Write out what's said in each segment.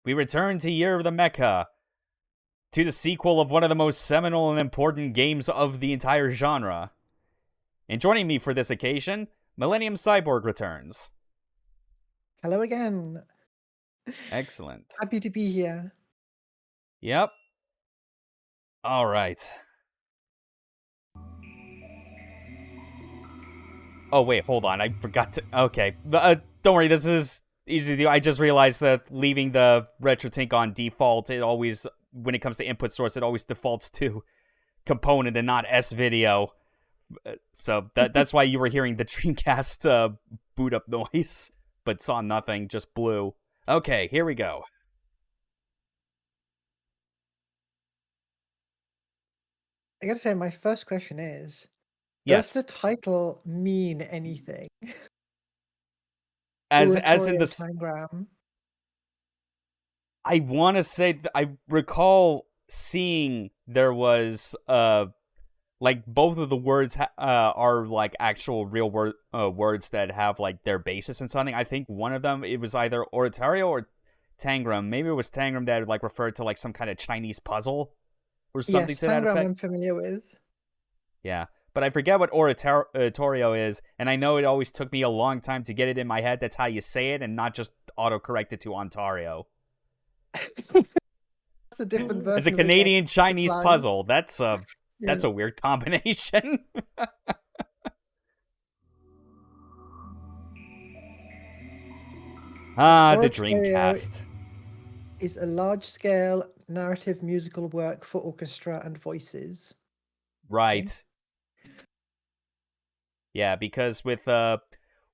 we return to Year of the Mecha, to the sequel of one of the most seminal and important games of the entire genre. And joining me for this occasion, Millennium Cyborg returns. Hello again. Excellent. Happy to be here. Yep. All right. Oh, wait, hold on. I forgot to... Okay. Don't worry, this is easy to do. I just realized that leaving the RetroTink on default, it always, when it comes to input source, it always defaults to component and not S-video. So that's why you were hearing the Dreamcast boot up noise, but saw nothing, just blue. Okay, here we go. I gotta say, my first question is, Yes. does the title mean anything? As in Oratorio the... Tangram. I want to say... I recall seeing there was... like, both of the words are, like, actual real words that have, like, their basis in something. I think one of them, it was either Oratorio or Tangram. Maybe it was Tangram that, like, referred to, like, some kind of Chinese puzzle or something Yes, to that Tangram effect. I'm familiar with. Yeah, but I forget what Oratorio is, and I know it always took me a long time to get it in my head. That's how you say it, and not just auto-correct it to Ontario. That's a different version. It's a of the game. Canadian Chinese Line. puzzle. That's a Yeah. weird combination. The Oratorio Dreamcast. is a large-scale narrative musical work for orchestra and voices. Right. Yeah, because with a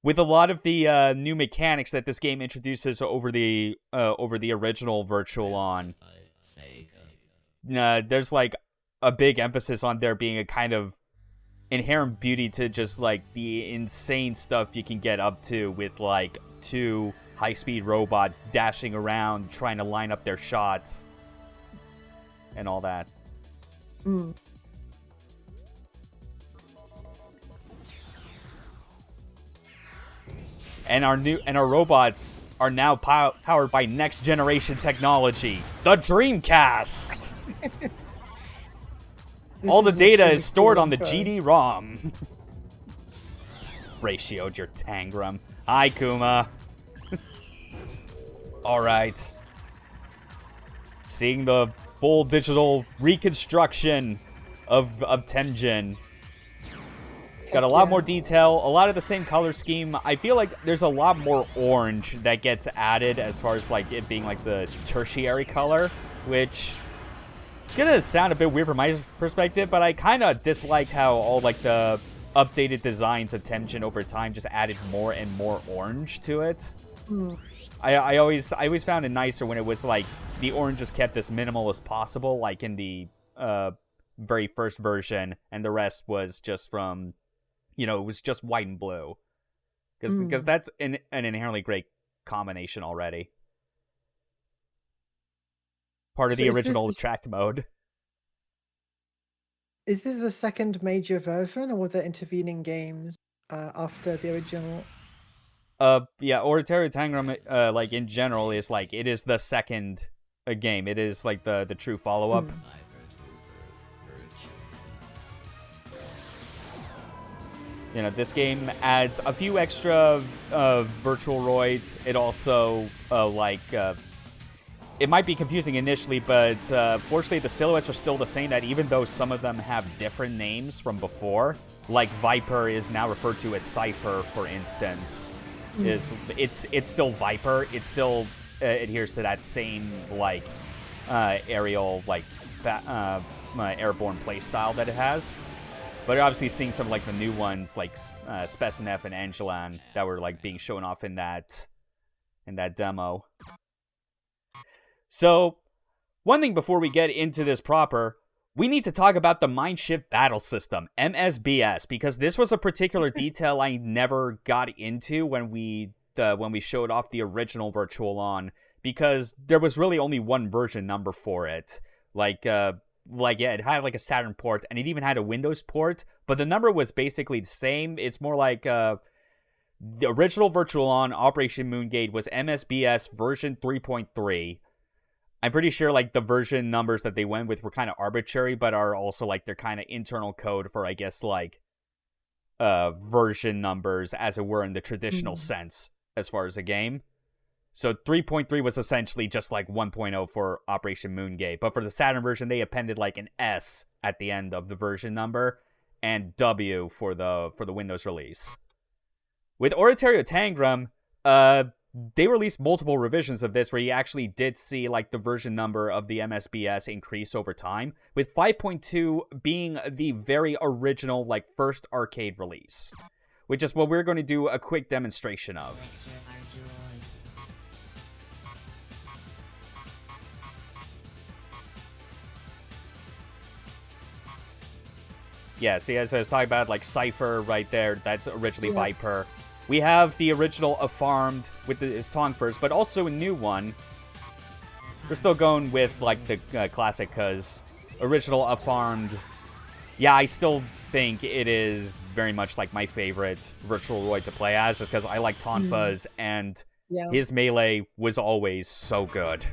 lot of the new mechanics that this game introduces over the original Virtual On, there's like a big emphasis on there being a kind of inherent beauty to just like the insane stuff you can get up to with like two high-speed robots dashing around trying to line up their shots and all that. And our robots are now powered by next generation technology, the Dreamcast. All the data is stored on the GD-ROM. Ratioed your Tangram. Hi, Kuma. Alright. Seeing the full digital reconstruction of Tengen. It's got a lot more detail, a lot of the same color scheme. I feel like there's a lot more orange that gets added as far as like it being like the tertiary color, which it's gonna sound a bit weird from my perspective, but I kind of disliked how all like the updated designs of Tengen over time just added more and more orange to it. I always found it nicer when it was like the orange was kept as minimal as possible, like in the very first version, and the rest was just from, you know, it was just white and blue, because that's an inherently great combination already. Part of the original attract mode. Is this the second major version, or were there intervening games after the original? Yeah, Oratorio Tangram, like in general, is like it is the second game. It is like the true follow-up. You know, this game adds a few extra virtual roids. It also, it might be confusing initially, but fortunately the silhouettes are still the same, that even though some of them have different names from before, like Viper is now referred to as Cypher, for instance. It's still Viper. It still adheres to that same, like, aerial, like, airborne playstyle that it has. But obviously seeing some, like, the new ones, like M.S.B.S and Angelan, that were, like, being shown off in that demo. So, one thing before we get into this proper, we need to talk about the Mindshift Battle System, M.S.B.S, because this was a particular detail I never got into when we showed off the original Virtual On, because there was really only one version number for it. Yeah, it had like a Saturn port, and it even had a Windows port, but the number was basically the same. It's more like the original Virtual On Operation Moongate was M.S.B.S version 3.3. I'm pretty sure like the version numbers that they went with were kind of arbitrary, but are also like their kind of internal code for, I guess, like version numbers, as it were, in the traditional sense as far as a game. So 3.3 was essentially just like 1.0 for Operation Moongate, but for the Saturn version, they appended like an S at the end of the version number and W for the Windows release. With Oratorio Tangram, they released multiple revisions of this where you actually did see like the version number of the M.S.B.S increase over time, with 5.2 being the very original like first arcade release, which is what we're going to do a quick demonstration of. Yeah, see, as I was talking about, like Cypher right there, that's originally Viper. We have the original Afarmed with his tongue first, but also a new one. We're still going with like the classic, because original Afarmed, yeah, I still think it is very much like my favorite Virtual Roy to play as, just because I like Tonfas, and his melee was always so good.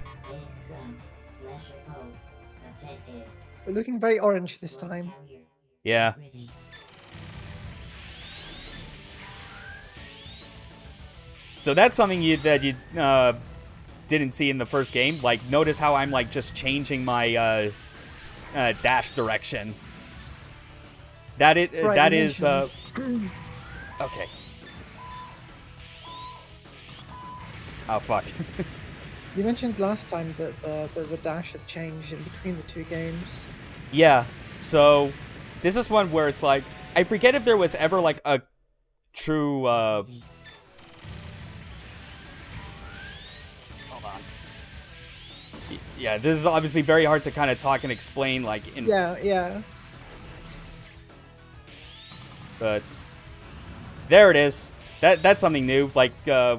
We're looking very orange this time. Yeah. So that's something that you didn't see in the first game. Like, notice how I'm like just changing my dash direction. That is okay. Oh fuck. You mentioned last time that the dash had changed in between the two games. Yeah. So this is one where it's like, I forget if there was ever like a true hold on. Yeah, this is obviously very hard to kind of talk and explain like in Yeah. But there it is. That's something new. Like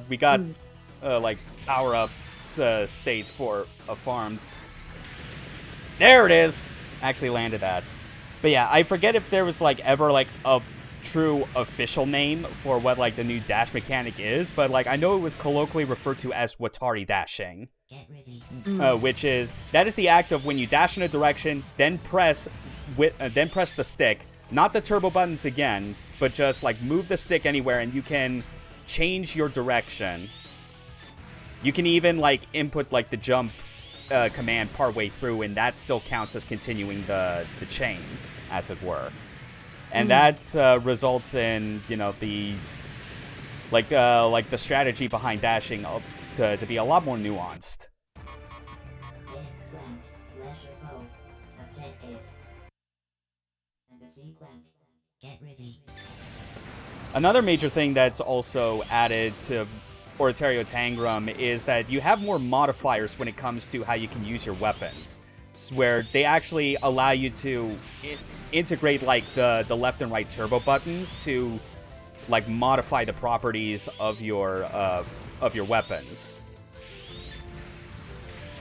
we got like power up states for a farm. There it is. Actually landed that. But yeah, I forget if there was like ever like a true official name for what like the new dash mechanic is, but like I know it was colloquially referred to as Watari dashing. Which is the act of when you dash in a direction, then press the stick, not the turbo buttons again, but just like move the stick anywhere, and you can change your direction. You can even like input like the jump command partway through, and that still counts as continuing the chain, as it were. And that results in, you know, the like the strategy behind dashing to be a lot more nuanced. Another major thing that's also added to Oratorio Tangram is that you have more modifiers when it comes to how you can use your weapons, where they actually allow you to integrate like the left and right turbo buttons to like modify the properties of your weapons.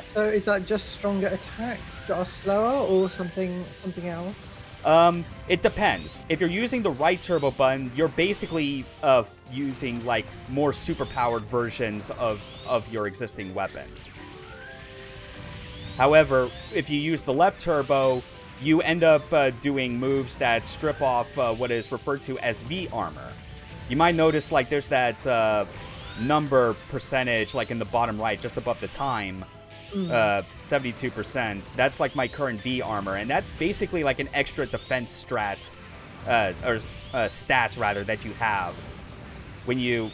So is that just stronger attacks that are slower, or something else? It depends. If you're using the right turbo button, you're basically using like more superpowered versions of your existing weapons. However, if you use the left turbo, you end up doing moves that strip off what is referred to as V armor. You might notice like there's that number percentage like in the bottom right, just above the time. 72%. That's like my current V armor, and that's basically like an extra defense strat, or stats rather, that you have when you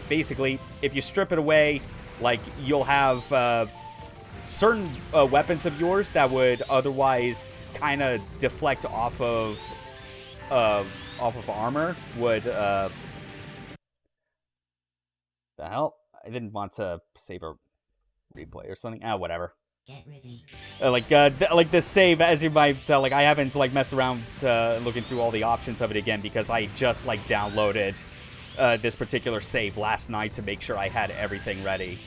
basically, if you strip it away, like you'll have certain weapons of yours that would otherwise kind of deflect off of armor would the hell? I didn't want to save a replay or something. Whatever. Get ready. Like the save, as you might tell, like I haven't like messed around looking through all the options of it again, because I just like downloaded this particular save last night to make sure I had everything ready.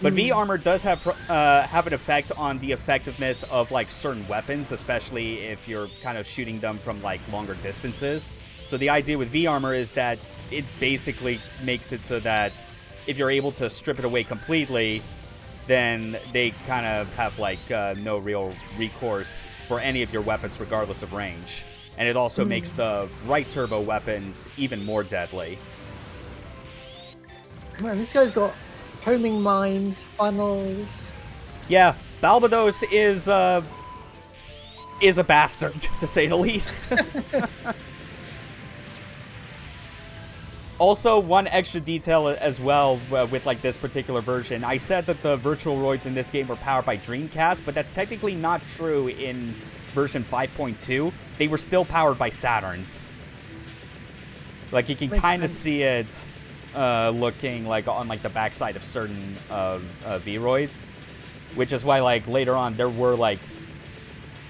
But V armor does have an effect on the effectiveness of like certain weapons, especially if you're kind of shooting them from like longer distances. So the idea with V armor is that it basically makes it so that if you're able to strip it away completely, then they kind of have like no real recourse for any of your weapons regardless of range. And it also makes the right turbo weapons even more deadly. Man, this guy's got homing mines, funnels. Yeah, Balbados is a bastard, to say the least. Also, one extra detail as well with like this particular version. I said that the virtual roids in this game were powered by Dreamcast, but that's technically not true in version 5.2. They were still powered by Saturns. Like, you can kind of see it looking like on like the backside of certain V-roids, which is why like later on there were like,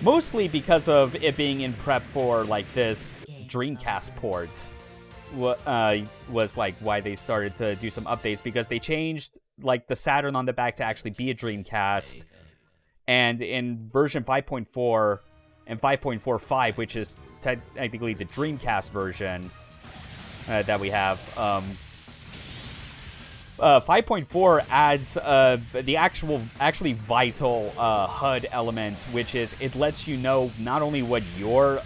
mostly because of it being in prep for like this Dreamcast port, was like why they started to do some updates, because they changed like the Saturn on the back to actually be a Dreamcast. And in version 5.4 and 5.45, which is technically the Dreamcast version that we have, 5.4 adds the actually vital HUD element, which is it lets you know not only what your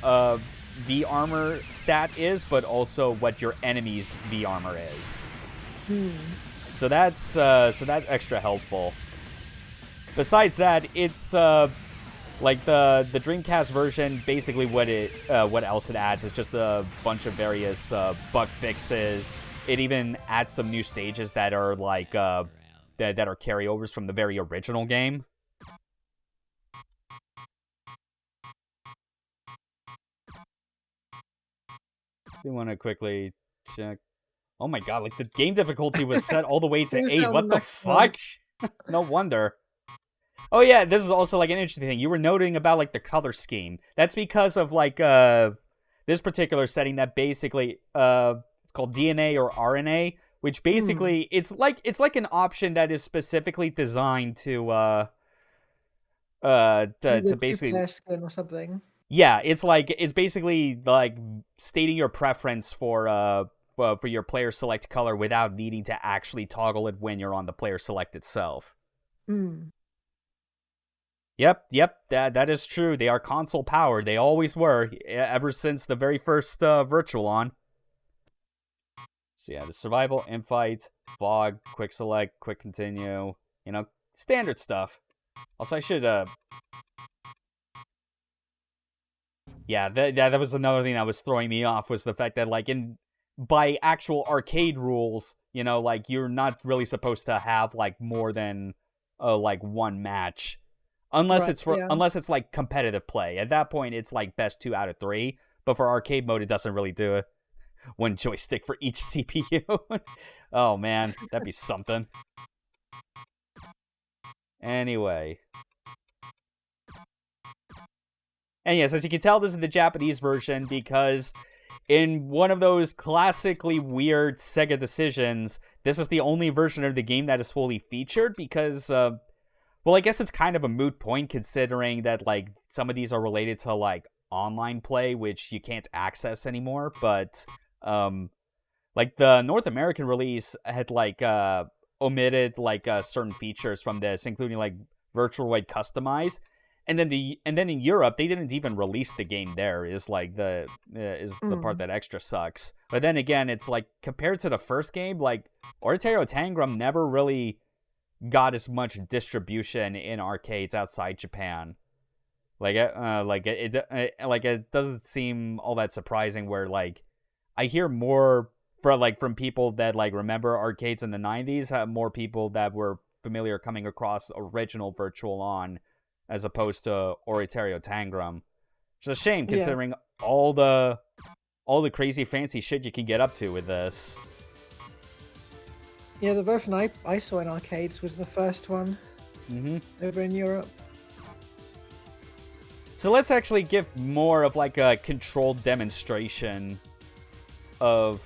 V armor stat is, but also what your enemy's V armor is. So that's extra helpful. Besides that, it's like the Dreamcast version. Basically, what else it adds is just a bunch of various bug fixes. It even adds some new stages that are like that are carryovers from the very original game. We want to quickly check. Oh my god, like the game difficulty was set all the way to 8. What the fuck? No wonder. Oh yeah, this is also like an interesting thing. You were noting about like the color scheme. That's because of like this particular setting that basically it's called DNA or RNA, which basically it's like an option that is specifically designed to basically skin or something. Yeah, it's basically like stating your preference for your player select color without needing to actually toggle it when you're on the player select itself. Yep, that is true. They are console powered. They always were, ever since the very first Virtual On. So yeah, the survival, infight, fog, quick select, quick continue, you know, standard stuff. Also, I should yeah, that was another thing that was throwing me off, was the fact that like by actual arcade rules, you know, like you're not really supposed to have like more than like one match, unless it's like competitive play. At that point, it's like best 2 out of 3. But for arcade mode, it doesn't really do it. One joystick for each CPU. Oh man, that'd be something. Anyway. And yes, as you can tell, this is the Japanese version, because in one of those classically weird Sega decisions, this is the only version of the game that is fully featured, because, well, I guess it's kind of a moot point, considering that, like, some of these are related to, like, online play, which you can't access anymore, but, like, the North American release had, like, omitted, like, certain features from this, including, like, Virtual Void Customize. And then in Europe, they didn't even release the game there, is like the part that extra sucks. But then again, it's like, compared to the first game, like Oratorio Tangram never really got as much distribution in arcades outside Japan. Like it doesn't seem all that surprising, where like I hear more from people that like remember arcades in the 90s, more people that were familiar coming across original Virtual On as opposed to Oratorio Tangram. It's a shame, considering all the crazy fancy shit you can get up to with this. Yeah, the version I saw in arcades was the first one over in Europe. So let's actually give more of like a controlled demonstration of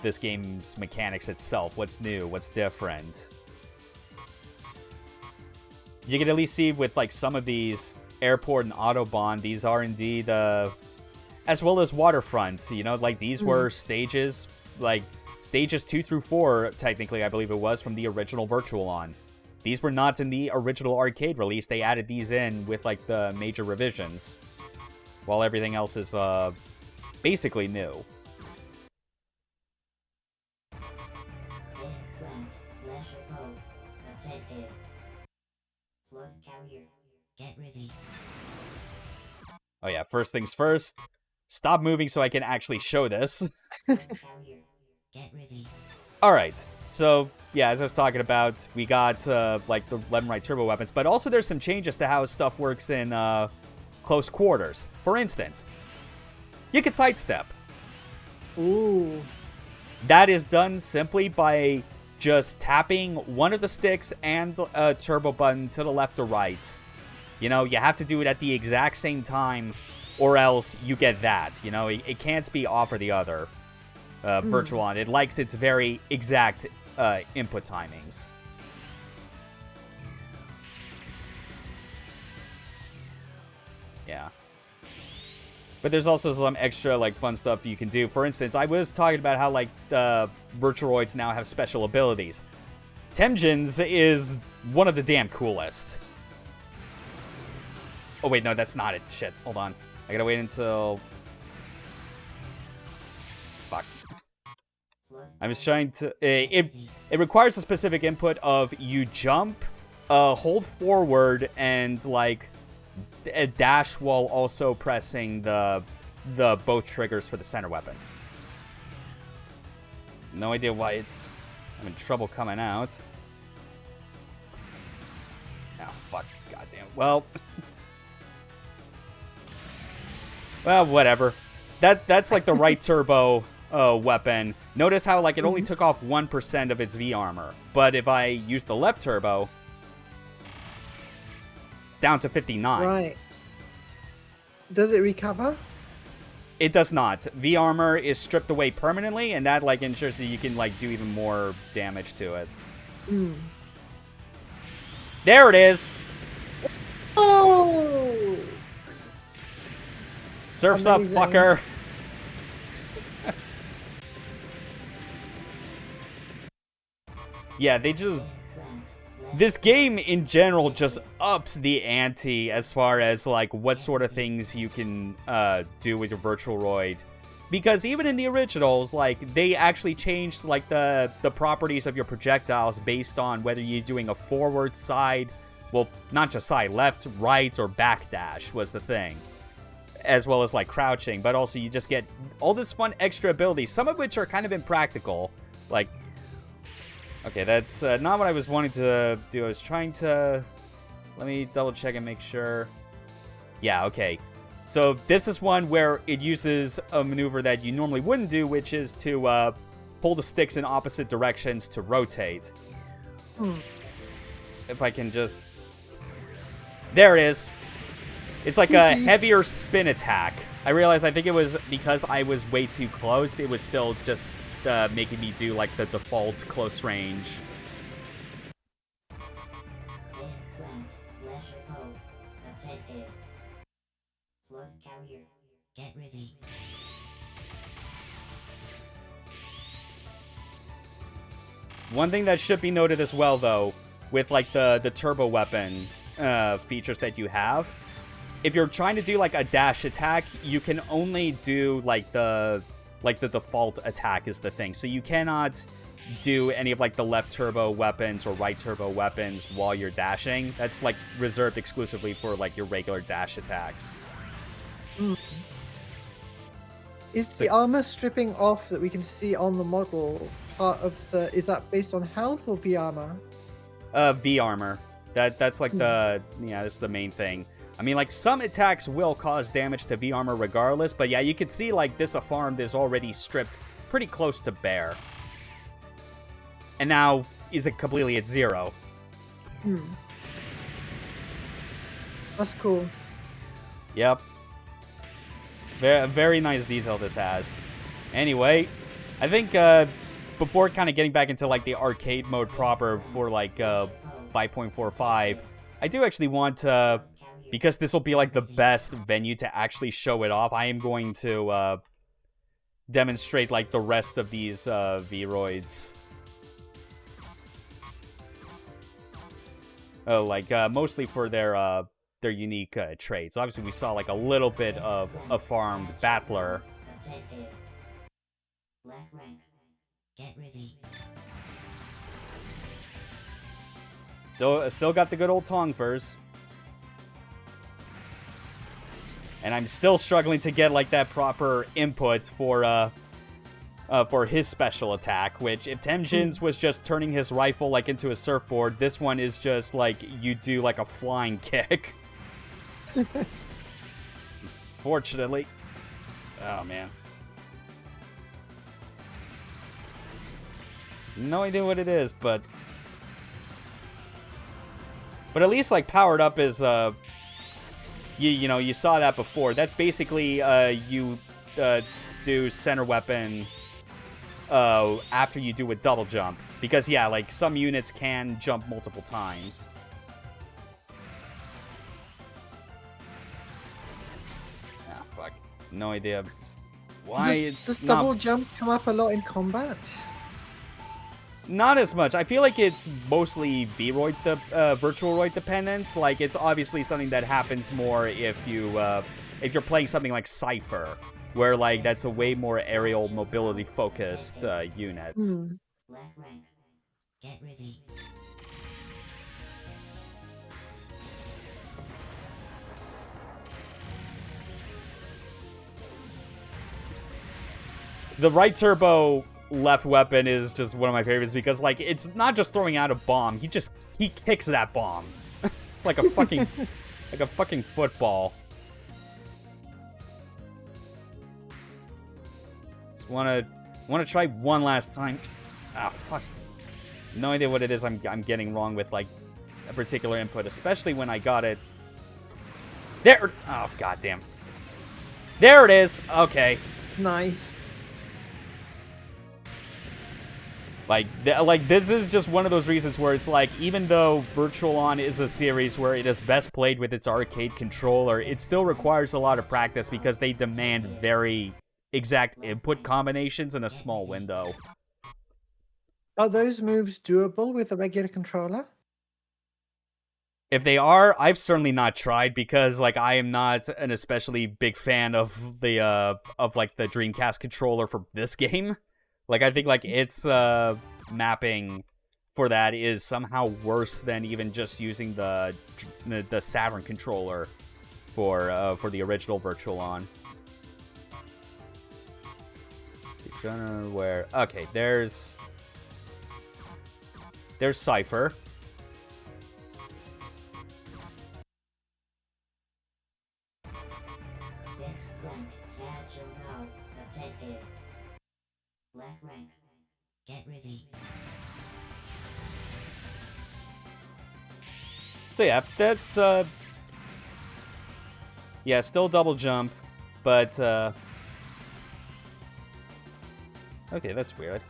this game's mechanics itself. What's new? What's different? You can at least see with like some of these airport and autobahn, these are indeed as well as waterfronts, you know, like these were stages, like Stages 2 through 4, technically, I believe it was, from the original Virtual-On. These were not in the original arcade release. They added these in with, like, the major revisions. While everything else is, basically new. Oh yeah, first things first. Stop moving so I can actually show this. Alright, so, yeah, as I was talking about, we got, like, the left and right turbo weapons, but also there's some changes to how stuff works in, close quarters. For instance, you can sidestep. Ooh. That is done simply by just tapping one of the sticks and the turbo button to the left or right. You know, you have to do it at the exact same time, or else you get that. You know, it can't be off or the other. Virtual-On. It likes its very exact input timings. Yeah. But there's also some extra, like, fun stuff you can do. For instance, I was talking about how, like, the Virtualoids now have special abilities. Temjin's is one of the damn coolest. Oh, wait, no, that's not it. Shit, hold on. I gotta wait until... Fuck. I was trying to... It requires a specific input of you jump, hold forward, and, like, a dash while also pressing the both triggers for the center weapon. No idea why it's... I'm in trouble coming out. Ah, fuck. Goddamn. Well... Well, whatever. That's like the right turbo weapon. Notice how, like, it only took off 1% of its V armor. But if I use the left turbo, it's down to 59. Right. Does it recover? It does not. V armor is stripped away permanently, and that, like, ensures that you can, like, do even more damage to it. There it is! Oh! Surf's Amazing. up, fucker! Yeah, they just... This game, in general, just ups the ante as far as, like, what sort of things you can do with your Virtualoid. Because even in the originals, like, they actually changed, like, the properties of your projectiles based on whether you're doing a forward, side... Well, not just side, left, right, or back dash was the thing. As well as, like, crouching. But also, you just get all this fun extra abilities, some of which are kind of impractical. Like... Okay, that's not what I was wanting to do. I was trying to... Let me double check and make sure. Yeah, okay. So this is one where it uses a maneuver that you normally wouldn't do, which is to pull the sticks in opposite directions to rotate. If I can just... There it is. It's like a heavier spin attack. I realized I think it was because I was way too close. It was still just... making me do, like, the default close range. One thing that should be noted as well, though, with, like, the turbo weapon features that you have, if you're trying to do, like, a dash attack, you can only do, like, the default attack is the thing. So you cannot do any of, like, the left turbo weapons or right turbo weapons while you're dashing. That's, like, reserved exclusively for, like, your regular dash attacks. Is the armor stripping off that we can see on the model part of the... Is that based on health or V armor? V armor. That's, like, the... Yeah, that's the main thing. I mean, like, some attacks will cause damage to V armor regardless, but yeah, you can see, like, this farm is already stripped pretty close to bare. And now, is it completely at 0? That's cool. Yep. Very, very nice detail this has. Anyway, I think, before kind of getting back into, like, the arcade mode proper for, like, 5.45, I do actually want to... Because this will be, like, the best venue to actually show it off, I am going to demonstrate like the rest of these Vroids. Oh, like mostly for their unique traits. Obviously, we saw like a little bit of a farmed battler. Black rank. Get ready. Still got the good old Tongfers. And I'm still struggling to get like that proper input for his special attack, which if Temjin's was just turning his rifle like into a surfboard, this one is just like you do like a flying kick. Fortunately. Oh man. No idea what it is, but at least like powered up is you know, you saw that before. That's basically you do center weapon after you do a double jump. Because, yeah, like, some units can jump multiple times. Ah, fuck. No idea why Does double jump come up a lot in combat? Not as much. I feel like it's mostly Vroid, Virtualoid dependent. Like, it's obviously something that happens more if you're playing something like Cypher, where, like, that's a way more aerial mobility-focused units. Black rank. Get ready. The right turbo left weapon is just one of my favorites because, like, it's not just throwing out a bomb. He kicks that bomb like a fucking like a fucking football. Just wanna try one last time. Ah, fuck. No idea what it is I'm getting wrong with, like, a particular input, especially when I got it. There. Oh, goddamn. There it is. Okay. Nice. Like this is just one of those reasons where it's like, even though Virtualon is a series where it is best played with its arcade controller, it still requires a lot of practice because they demand very exact input combinations in a small window. Are those moves doable with a regular controller? If they are, I've certainly not tried because, like, I am not an especially big fan of the like the Dreamcast controller for this game. Like, I think, like, its mapping for that is somehow worse than even just using the Saturn controller for the original Virtualon. Where? Okay, there's Cypher. Black rank. Get ready. So yeah, that's yeah, still double jump, but okay, that's weird.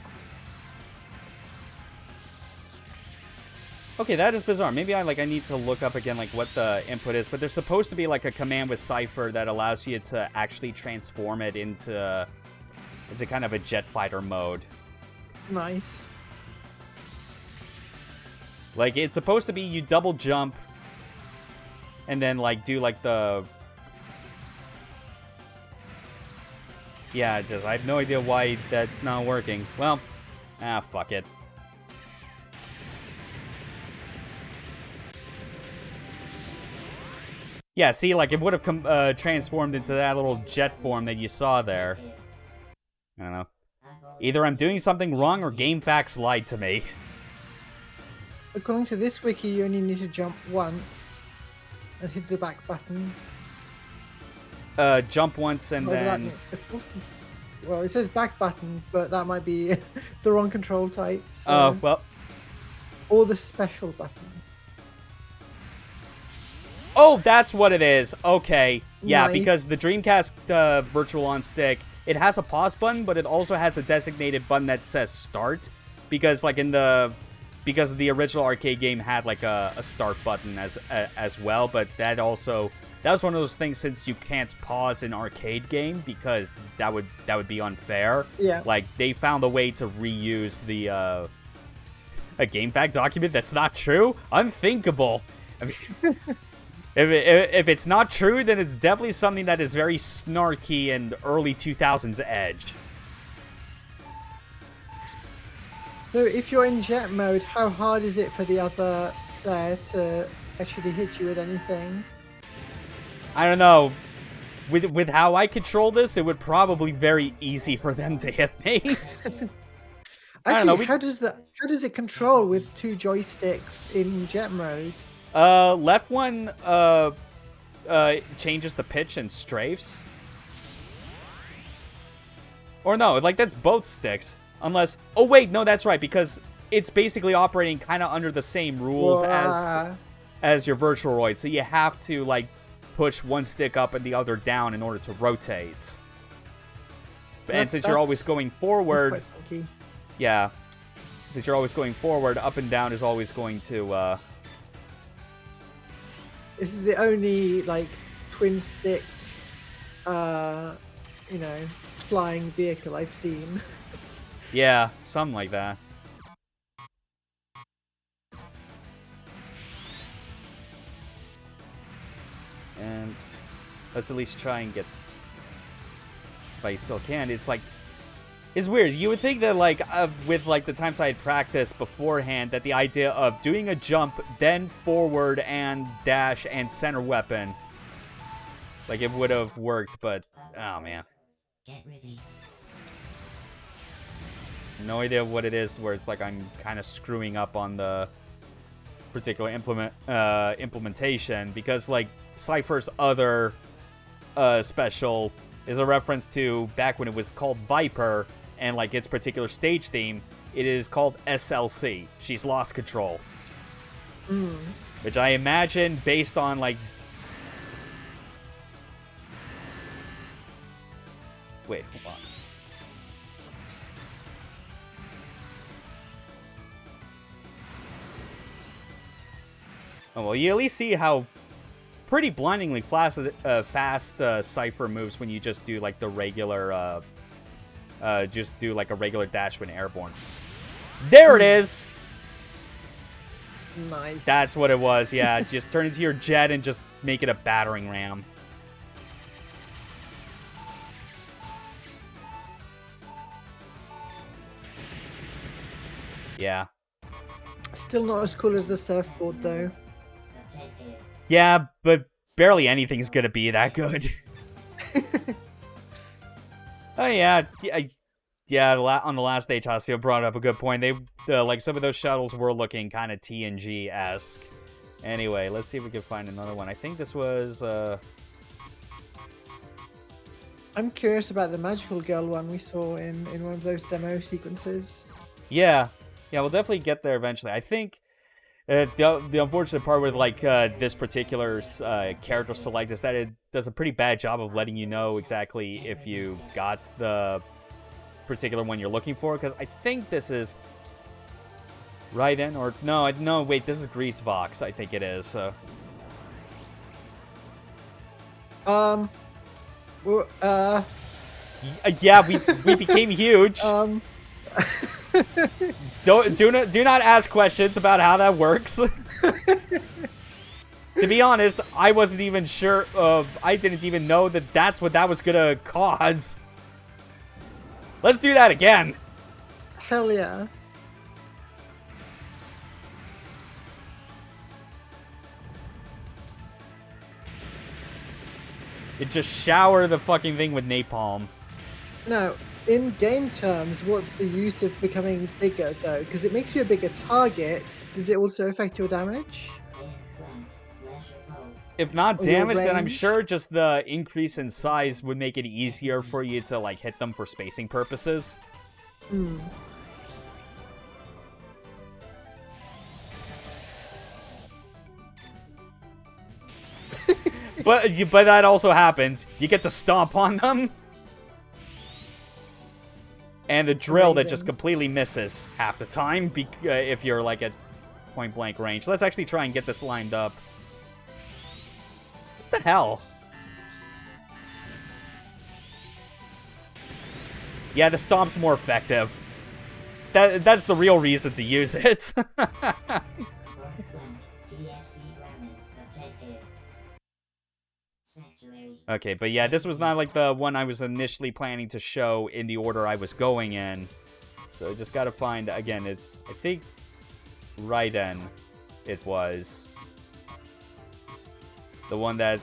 Okay, that is bizarre. Maybe I need to look up again like what the input is, but there's supposed to be like a command with Cypher that allows you to actually transform it into kind of a jet fighter mode. Nice. Like, it's supposed to be you double jump and then, like, do, like, the... Yeah, just, I have no idea why that's not working. Well, fuck it. Yeah, see, like, it would have transformed into that little jet form that you saw there. I don't know. Either I'm doing something wrong or GameFAQs lied to me. According to this wiki, you only need to jump once and hit the back button. Jump once and then... Well, it says back button, but that might be the wrong control type. Oh, well... Or the special button. Oh, that's what it is. Okay. Yeah, Nice. Because the Dreamcast Virtualon stick, it has a pause button, but it also has a designated button that says start. Because, like, because the original arcade game had, like, a start button as well, but that also that was one of those things, since you can't pause an arcade game because that would be unfair. Yeah. Like, they found a way to reuse the a GameFAQ document that's not true. Unthinkable. I mean, if it's not true, then it's definitely something that is very snarky and early 2000s edge. So if you're in jet mode, how hard is it for the other player to actually hit you with anything? I don't know. With how I control this, it would probably be very easy for them to hit me. I don't know. Actually, how does it control with 2 joysticks in jet mode? Left one changes the pitch and strafes. Or no, like that's both sticks. Unless, oh wait, no, that's right, because it's basically operating kind of under the same rules as your Virtualoid. So you have to like push one stick up and the other down in order to rotate. And since you're always going forward, yeah, since you're always going forward, up and down is always going to. This is the only like twin stick, flying vehicle I've seen. Yeah, something like that. And let's at least try and get, if I still can. It's like, it's weird. You would think that like with like the times I had practiced beforehand, that the idea of doing a jump, then forward and dash and center weapon, like it would have worked, but oh man. Get ready. No idea what it is where it's like I'm kind of screwing up on the particular implementation, because like Cypher's other special is a reference to back when it was called Viper, and like its particular stage theme, it is called SLC. She's lost control. Which I imagine based on like... Wait, hold on. Oh, well, you at least see how pretty blindingly fast Cypher moves when you just do like the regular, just do like a regular dash when airborne. There it is! Nice. That's what it was, yeah. Just turn into your jet and just make it a battering ram. Yeah. Still not as cool as the surfboard, though. Yeah, but barely anything's gonna be that good. Oh yeah, on the last day, Tasio brought up a good point. They like some of those shuttles were looking kind of TNG-esque. Anyway, let's see if we can find another one. I think this was. I'm curious about the magical girl one we saw in one of those demo sequences. Yeah, we'll definitely get there eventually. I think. The unfortunate part with like this particular character select is that it does a pretty bad job of letting you know exactly if you got the particular one you're looking for. Because I think this is Raiden, or no, wait, this is Greasevox. I think it is. Well, yeah, we became huge. Do not ask questions about how that works. To be honest, I wasn't even sure of. I didn't even know that that's what that was gonna cause. Let's do that again. Hell yeah. It just shower the fucking thing with napalm. Now, in game terms, what's the use of becoming bigger, though? Because it makes you a bigger target. Does it also affect your damage? If not Or your damage, then I'm range? sure just the increase in size would make it easier for you to like hit them for spacing purposes. Hmm. But that also happens. You get to stomp on them. And the drill that just Amazing. completely misses half the time if you're like at point blank range. Let's actually try and get this lined up. What the hell? Yeah, the stomp's more effective. That's the real reason to use it. Okay, but yeah, this was not like the one I was initially planning to show in the order I was going in. So just gotta find, again, it's, I think, Raiden it was. The one that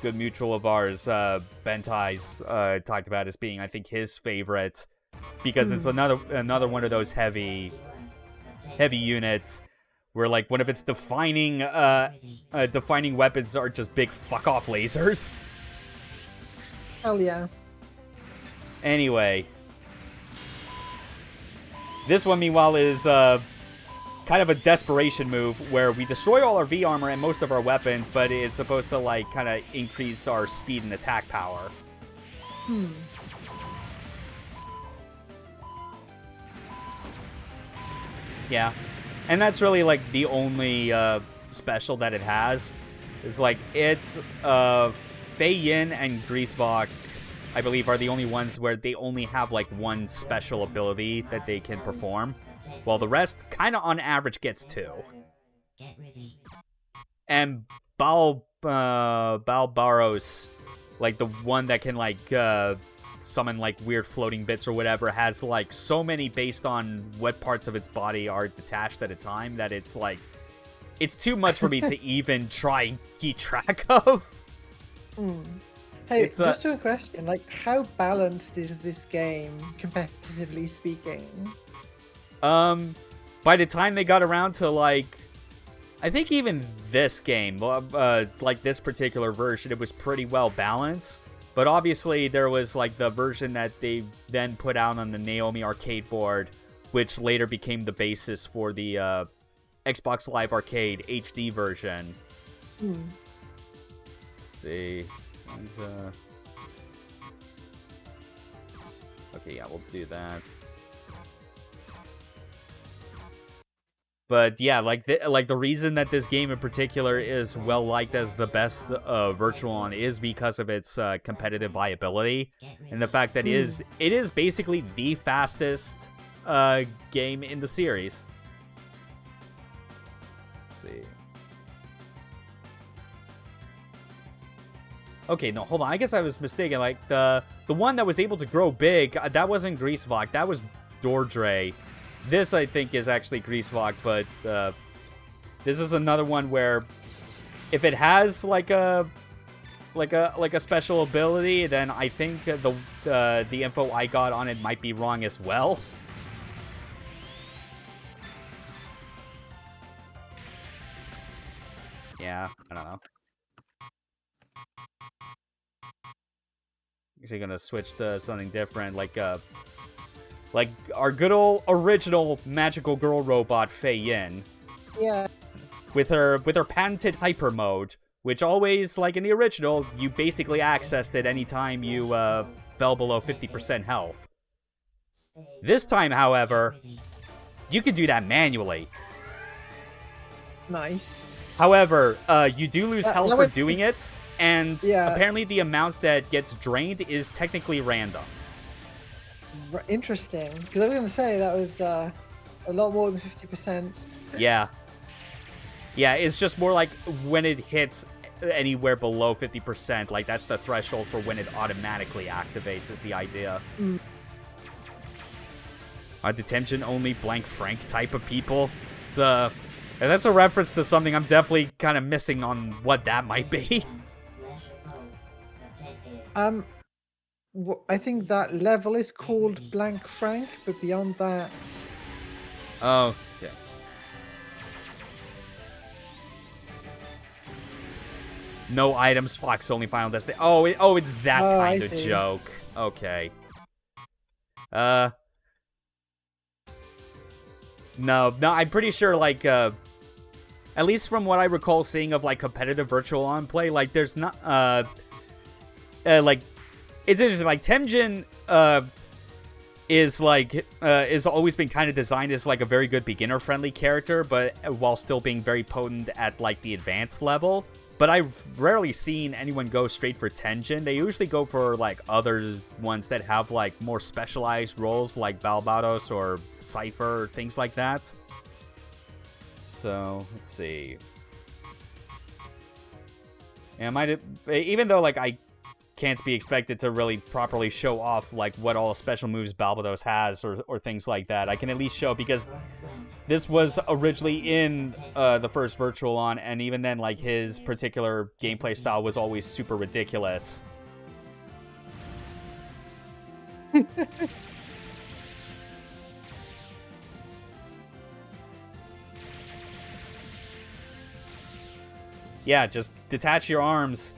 good mutual of ours, Bentai's, talked about as being, I think, his favorite. Because it's another one of those heavy units where, like, one of its defining weapons are just big fuck-off lasers. Hell yeah. Anyway. This one, meanwhile, is kind of a desperation move where we destroy all our V-armor and most of our weapons, but it's supposed to, like, kind of increase our speed and attack power. Yeah. And that's really, like, the only special that it has. Is, like, it's Fei Yin and Greasevok, I believe, are the only ones where they only have, like, one special ability that they can perform. While the rest, kind of on average, gets two. And Balbaros, like, the one that can, like, summon, like, weird floating bits or whatever, has, like, so many based on what parts of its body are detached at a time that it's, like, it's too much for me to even try and keep track of. Hey, just a question, like, how balanced is this game, competitively speaking? By the time they got around to, like, I think even this game, like this particular version, it was pretty well balanced. But obviously there was, like, the version that they then put out on the Naomi arcade board, which later became the basis for the Xbox Live Arcade HD version. Let's see. Okay, yeah, we'll do that. But yeah, like the reason that this game in particular is well liked as the best virtual on is because of its competitive viability and the fact that it is basically the fastest game in the series. Let's see. Okay, no, hold on. I guess I was mistaken. Like the one that was able to grow big, that wasn't Greasevok. That was Dordre. This, I think, is actually Greasevok, but this is another one where if it has like a special ability, then I think the info I got on it might be wrong as well. Yeah, I don't know. Actually, gonna switch to something different, like our good old original magical girl robot Fei Yin. Yeah. With her patented hyper mode, which always, like in the original, you basically accessed it anytime you fell below 50% health. This time, however, you can do that manually. Nice. However, you do lose health for doing it, and Yeah. apparently the amount that gets drained is technically random. Interesting, because I was going to say that was a lot more than 50%. Yeah. Yeah, it's just more like when it hits anywhere below 50%, like that's the threshold for when it automatically activates is the idea. Are the Tenjin only blank Frank type of people? It's and that's a reference to something I'm definitely kind of missing on what that might be. I think that level is called Blank Frank, but beyond that... Oh, yeah. No items, Fox only final destiny. Oh, it's that kind of joke. Okay. No, I'm pretty sure, like, at least from what I recall seeing of, like, competitive virtual on play, like, there's not, like, it's interesting, like, Tenjin, is, like, is always been kind of designed as, like, a very good beginner-friendly character, but while still being very potent at, like, the advanced level. But I've rarely seen anyone go straight for Tenjin. They usually go for, like, other ones that have, like, more specialized roles, like Barbatos or Cypher, things like that. So, let's see. Yeah, even though, like, I can't be expected to really properly show off, like, what all special moves Barbatos has or things like that, I can at least show, because this was originally in the first Virtual On, and even then, like, his particular gameplay style was always super ridiculous. Yeah, just detach your arms.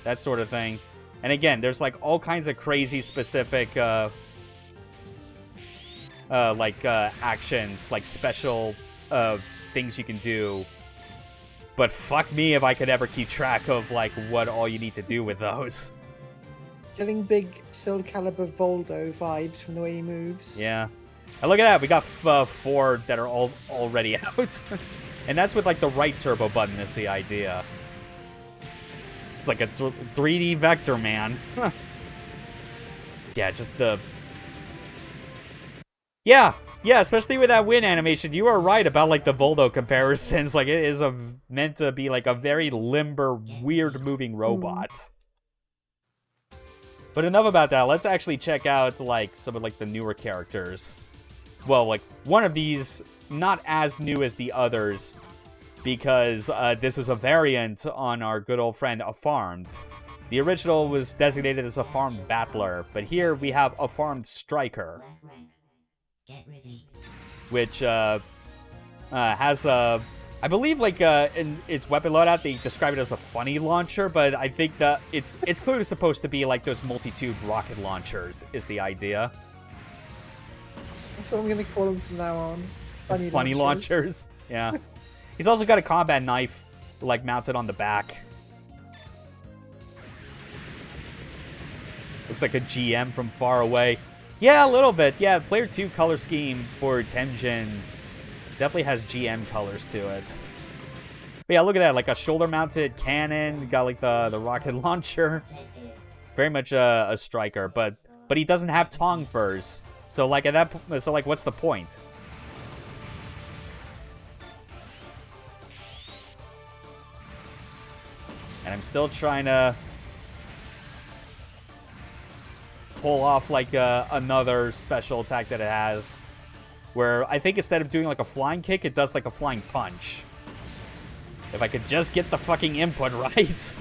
That sort of thing. And again, there's, like, all kinds of crazy specific, actions, like, special, things you can do. But fuck me if I could ever keep track of, like, what all you need to do with those. Getting big Soul Calibur Voldo vibes from the way he moves. Yeah. And look at that, we got 4 that are already out. And that's with, like, the right turbo button is the idea. It's like a 3D vector, man. Yeah, just the... Yeah, especially with that win animation. You are right about, like, the Voldo comparisons. Like, it is meant to be, like, a very limber, weird-moving robot. But enough about that. Let's actually check out, like, some of, like, the newer characters. Well, like, one of these, not as new as the others, because this is a variant on our good old friend A Farmed. The original was designated as a Farmed Battler, but here we have a Farmed Striker, which has a... I believe, like, in its weapon loadout, they describe it as a funny launcher, but I think that it's clearly supposed to be like those multi-tube rocket launchers, is the idea. That's what I'm going to call them from now on. Funny launchers. Yeah. He's also got a combat knife, like, mounted on the back. Looks like a GM from far away. Yeah, a little bit. Yeah, Player 2 color scheme for Tenjin definitely has GM colors to it. But yeah, look at that. Like a shoulder-mounted cannon. Got, like, the rocket launcher. Very much a striker, but he doesn't have tongue furs. So, like, what's the point? And I'm still trying to pull off, like, another special attack that it has, where I think instead of doing, like, a flying kick, it does, like, a flying punch. If I could just get the fucking input right.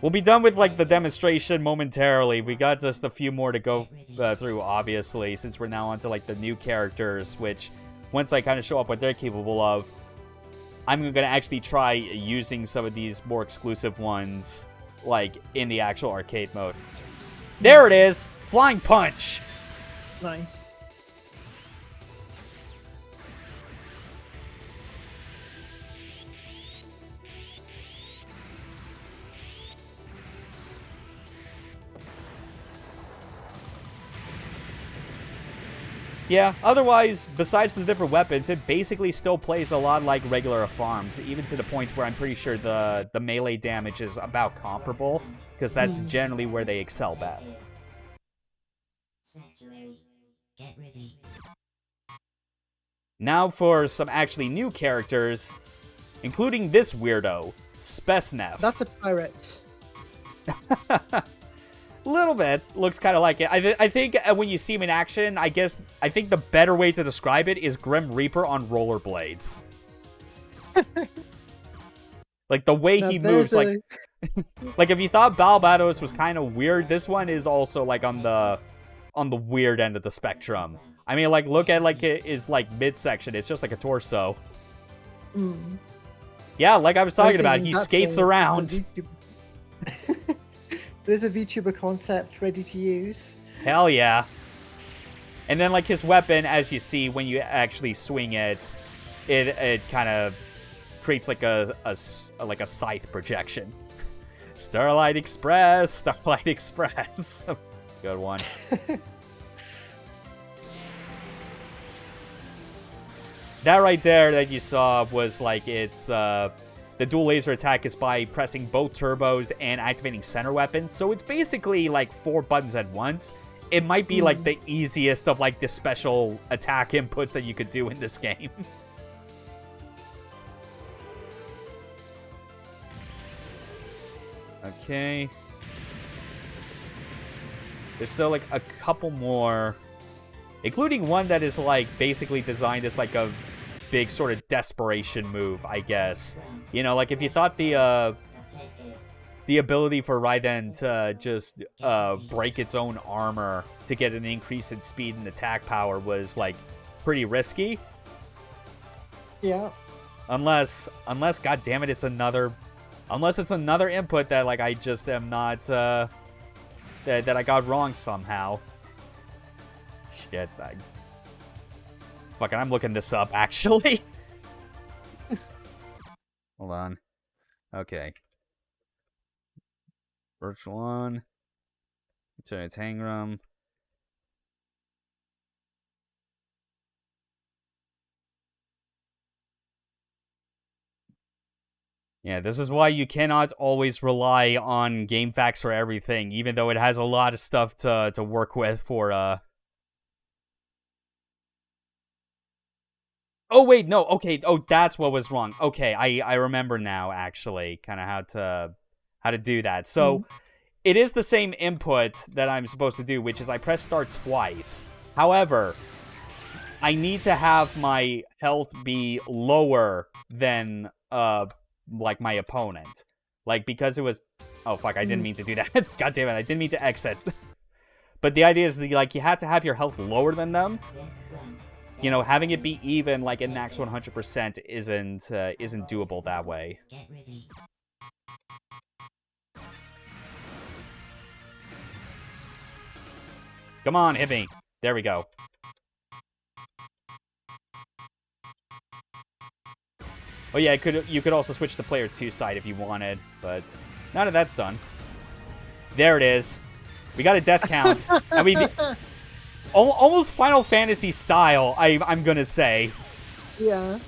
We'll be done with, like, the demonstration momentarily. We got just a few more to go through, obviously, since we're now onto, like, the new characters, which, once I kind of show up what they're capable of, I'm going to actually try using some of these more exclusive ones, like, in the actual arcade mode. There it is! Flying Punch! Nice. Yeah, otherwise, besides the different weapons, it basically still plays a lot like regular Farmed, even to the point where I'm pretty sure the melee damage is about comparable, because that's generally where they excel best. Now for some actually new characters, including this weirdo, M.S.B.S. That's a pirate. Little bit. Looks kind of like it. I think when you see him in action, I think the better way to describe it is Grim Reaper on rollerblades. Like, the way he moves, like... like, if you thought Barbatos was kind of weird, this one is also, like, on the weird end of the spectrum. I mean, like, look at, like, his, like, midsection. It's just like a torso. Yeah, like I was talking about, he skates around. There's a VTuber concept ready to use. Hell yeah. And then, like, his weapon, as you see, when you actually swing it, it kind of creates, like, a scythe projection. Starlight Express! Good one. That right there that you saw was like it's the dual laser attack is by pressing both turbos and activating center weapons. So it's basically like 4 buttons at once. It might be like the easiest of like the special attack inputs that you could do in this game. Okay. There's still like a couple more, including one that is like basically designed as like a big sort of desperation move, I guess. You know, like if you thought the ability for Raiden to just break its own armor to get an increase in speed and attack power was like pretty risky. Yeah. Unless god damn it, it's another input that like I just am not that I got wrong somehow. Shit, fucking I'm looking this up actually. Hold on. Okay. Virtual on. Oratorio Tangram. Yeah, this is why you cannot always rely on GameFAQs for everything, even though it has a lot of stuff to work with for Oh wait, no, okay, oh that's what was wrong. Okay, I remember now actually kind of how to do that. So it is the same input that I'm supposed to do, which is I press start twice. However, I need to have my health be lower than like my opponent. Like because it was oh fuck, I didn't mean to do that. God damn it, I didn't mean to exit. But the idea is like you have to have your health lower than them. You know, having it be even like in max 100% isn't doable that way. Get ready. Come on, hit me. There we go. Oh yeah, you could also switch to player 2 side if you wanted, but now that that's done. There it is. We got a death count. I mean, almost Final Fantasy style, I'm gonna say. Yeah.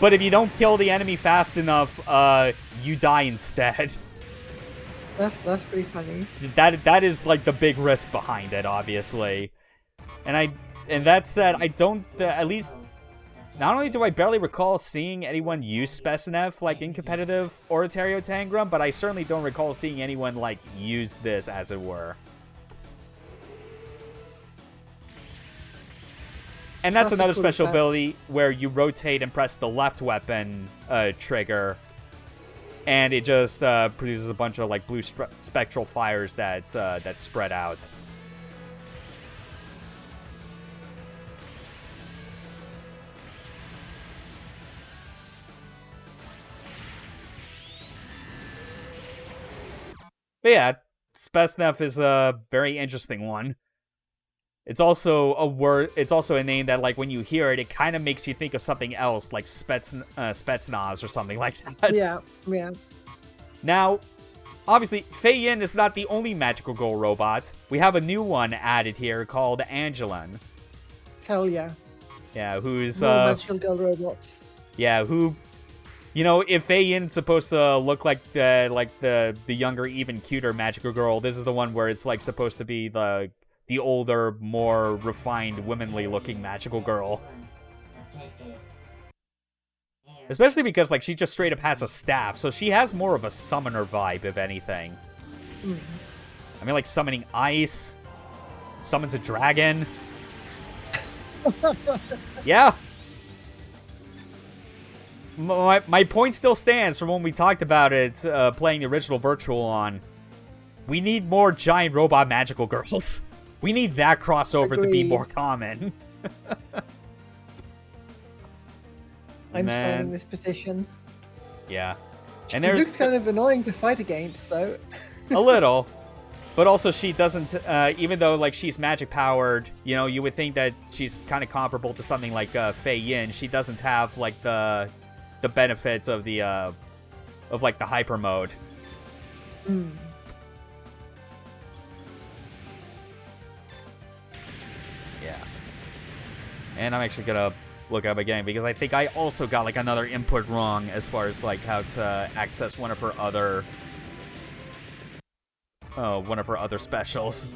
But if you don't kill the enemy fast enough, you die instead. That's pretty funny. That is like the big risk behind it, obviously. And that said, I don't at least not only do I barely recall seeing anyone use S.B.S like in competitive Oratorio Tangram, but I certainly don't recall seeing anyone like use this as it were. And that's another cool special effect. ability where you rotate and press the left weapon trigger, and it just produces a bunch of like blue spectral fires that spread out. But yeah, S.B.S is a very interesting one. It's also a word. It's also a name that, like, when you hear it, it kind of makes you think of something else, like Spetsnaz or something like that. Yeah, yeah. Now, obviously, Fei Yin is not the only magical girl robot. We have a new one added here called Angeline. Hell yeah. Yeah, who's More magical girl robots. yeah, who, you know, if Fei Yin's supposed to look like the younger, even cuter magical girl, this is the one where it's like supposed to be the older, more refined, womanly looking magical girl. Especially because, like, she just straight up has a staff, so she has more of a summoner vibe, if anything. I mean, like, summoning ice, summons a dragon. Yeah. My point still stands from when we talked about it, playing the original Virtual on. We need more giant robot magical girls. We need that crossover to be Agreed. more common. I'm Man. signing this petition. Yeah. And It there's looks kind of annoying to fight against, though. a little. But also she doesn't, even though, like, she's magic powered, you know, you would think that she's kind of comparable to something like Fei Yin. She doesn't have, like, the benefits of the, of, like, the hyper mode. Yeah. And I'm actually gonna look up again because I think I also got like another input wrong as far as like how to access one of her other specials.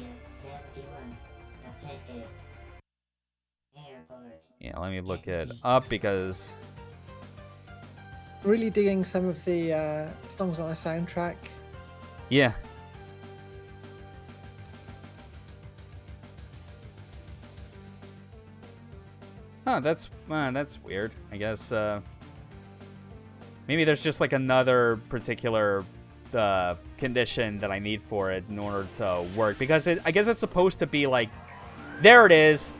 Yeah, let me look it up because Really digging some of the songs on the soundtrack. yeah. Huh, that's weird. I guess maybe there's just like another particular condition that I need for it in order to work, because I guess it's supposed to be like, there it is.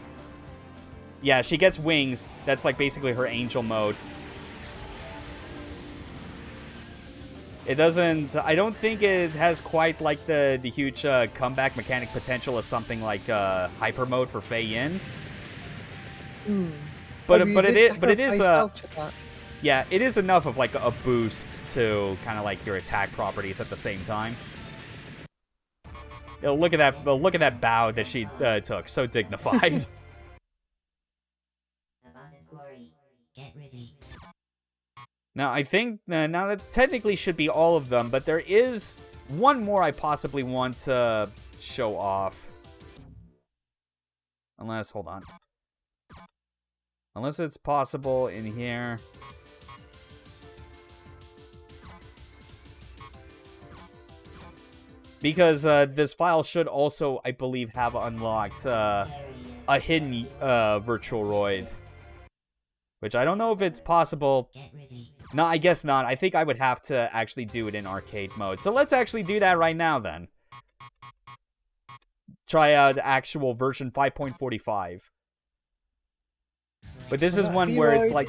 Yeah, she gets wings. That's like basically her angel mode. It doesn't, I don't think it has quite like the huge comeback mechanic potential as something like hyper mode for Fei Yin. But it is yeah, it is enough of like a boost to kind of like your attack properties at the same time. Look at that bow that she took, so dignified. Now I think now that technically should be all of them, but there is one more I possibly want to show off. Unless, hold on. Unless it's possible in here. Because this file should also, I believe, have unlocked a hidden Virtualoid. Which I don't know if it's possible. No, I guess not. I think I would have to actually do it in arcade mode. So let's actually do that right now then. Try out the actual version 5.45. But this is one where it's like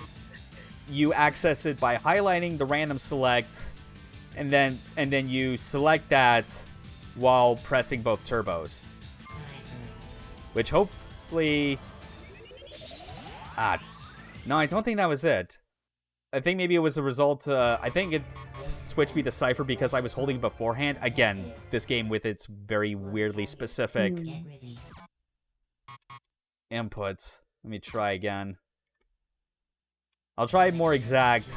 you access it by highlighting the random select, and then you select that while pressing both turbos. Which hopefully... no, I don't think that was it. I think maybe it was a result, I think it switched me to Cypher because I was holding it beforehand. Again, this game with its very weirdly specific inputs. Let me try again. I'll try more exact,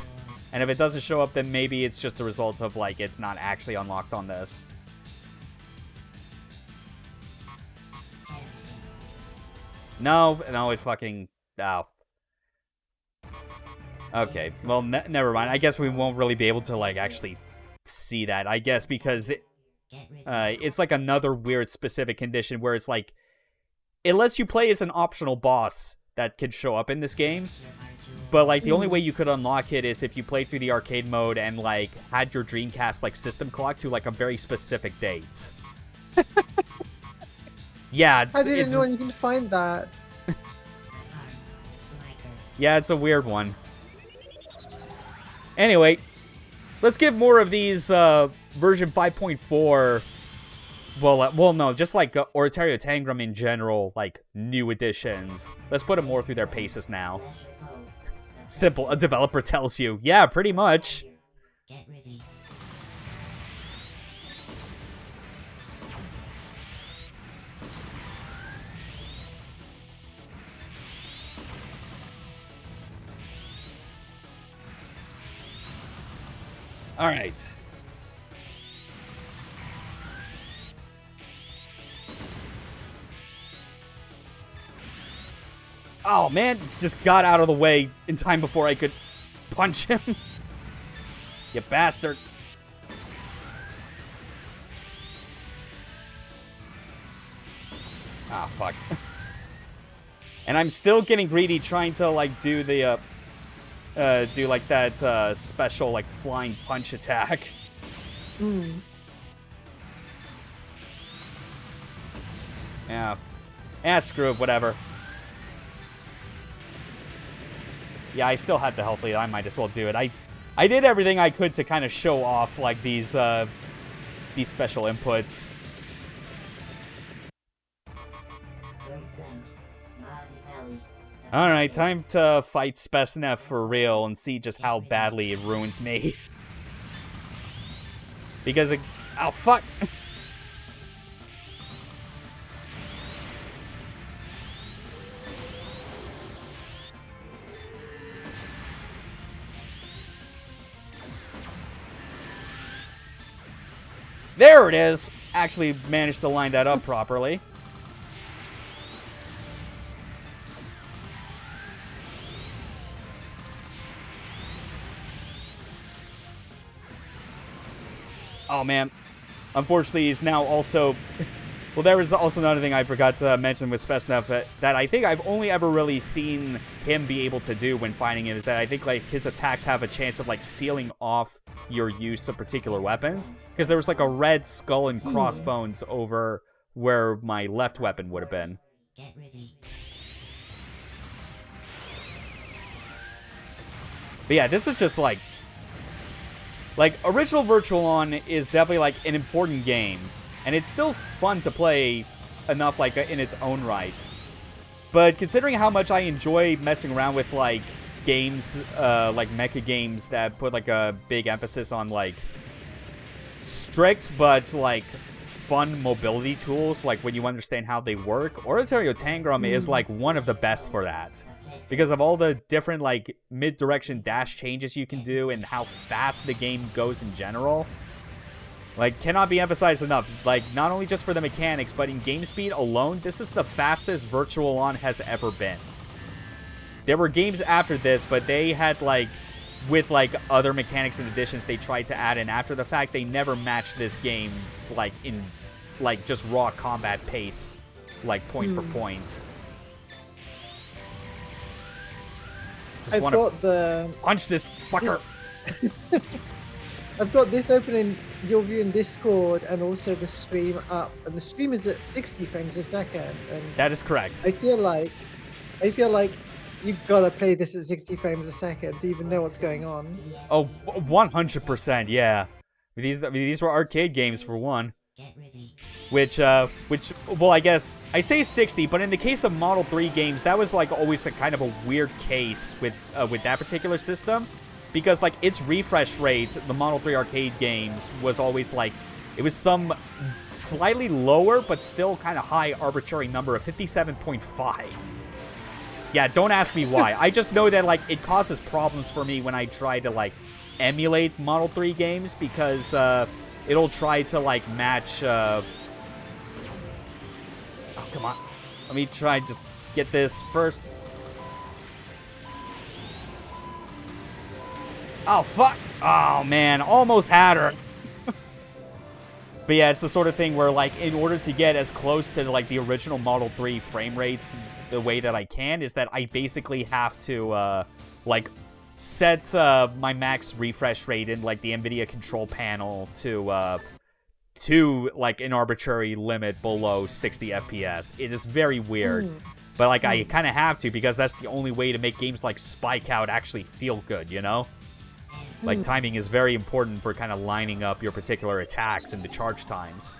and if it doesn't show up, then maybe it's just a result of, like, it's not actually unlocked on this. No, it fucking... Oh. Okay, well, never mind. I guess we won't really be able to, like, actually see that, I guess, because it's, like, another weird specific condition where it's, like, it lets you play as an optional boss that could show up in this game, but, like, the only way you could unlock it is if you played through the arcade mode and, like, had your Dreamcast, like, system clock to, like, a very specific date. Yeah, I didn't know you can find that. Yeah, it's a weird one. Anyway, let's give more of these version 5.4. Well, no, just like Oratorio Tangram in general, like new additions. Let's put them more through their paces now. Simple, a developer tells you. Yeah, pretty much. Get ready. All right. Oh, man, just got out of the way in time before I could punch him. You bastard. Ah, fuck. And I'm still getting greedy trying to, like, do the, like that special like flying punch attack. Yeah. Screw it, whatever. Yeah, I still had the health lead. I might as well do it. I did everything I could to kind of show off like these special inputs. Alright, time to fight M.S.B.S for real and see just how badly it ruins me. Because it... Oh, fuck! There it is! Actually managed to line that up properly. Oh, man. Unfortunately, he's now also... Well, there was also another thing I forgot to mention with M.S.B.S that I think I've only ever really seen him be able to do when fighting him, is that I think, like, his attacks have a chance of, like, sealing off your use of particular weapons. Because there was, like, a red skull and crossbones over where my left weapon would have been. Get ready. But yeah, this is just, like, original Virtual On is definitely, like, an important game. And it's still fun to play enough, like, in its own right. But considering how much I enjoy messing around with, like, games, like mecha games that put, like, a big emphasis on, like, strict but, like, fun mobility tools, like, when you understand how they work, Oratorio Tangram is, like, one of the best for that. Because of all the different, like, mid-direction dash changes you can do and how fast the game goes in general. Like, cannot be emphasized enough. Like, not only just for the mechanics, but in game speed alone, this is the fastest Virtual On has ever been. There were games after this, but they had, like, with, like, other mechanics and additions they tried to add in after the fact, they never matched this game, like, in, like, just raw combat pace, like, point for point. Just want to punch this fucker. I've got this open in your view in Discord and also the stream up, and the stream is at 60 frames a second. And that is correct. I feel like you've got to play this at 60 frames a second to even know what's going on. Oh, 100%, yeah. These were arcade games for one. Get ready. Which, well, I guess, I say 60, but in the case of Model 3 games, that was, like, always a kind of a weird case with that particular system. Because, like, its refresh rate, the Model 3 arcade games, was always, like, it was some slightly lower, but still kind of high arbitrary number of 57.5. Yeah, don't ask me why. I just know that, like, it causes problems for me when I try to, like, emulate Model 3 games, because, it'll try to, like, match, Oh, come on. Let me try and just get this first. Oh, fuck. Oh, man. Almost had her. But yeah, it's the sort of thing where, like, in order to get as close to, like, the original Model 3 frame rates the way that I can, is that I basically have to, like, set my max refresh rate in, like, the NVIDIA control panel to, like, an arbitrary limit below 60 FPS. It is very weird. But, like, I kind of have to, because that's the only way to make games like Spike Out actually feel good, you know? Like, timing is very important for kind of lining up your particular attacks and the charge times.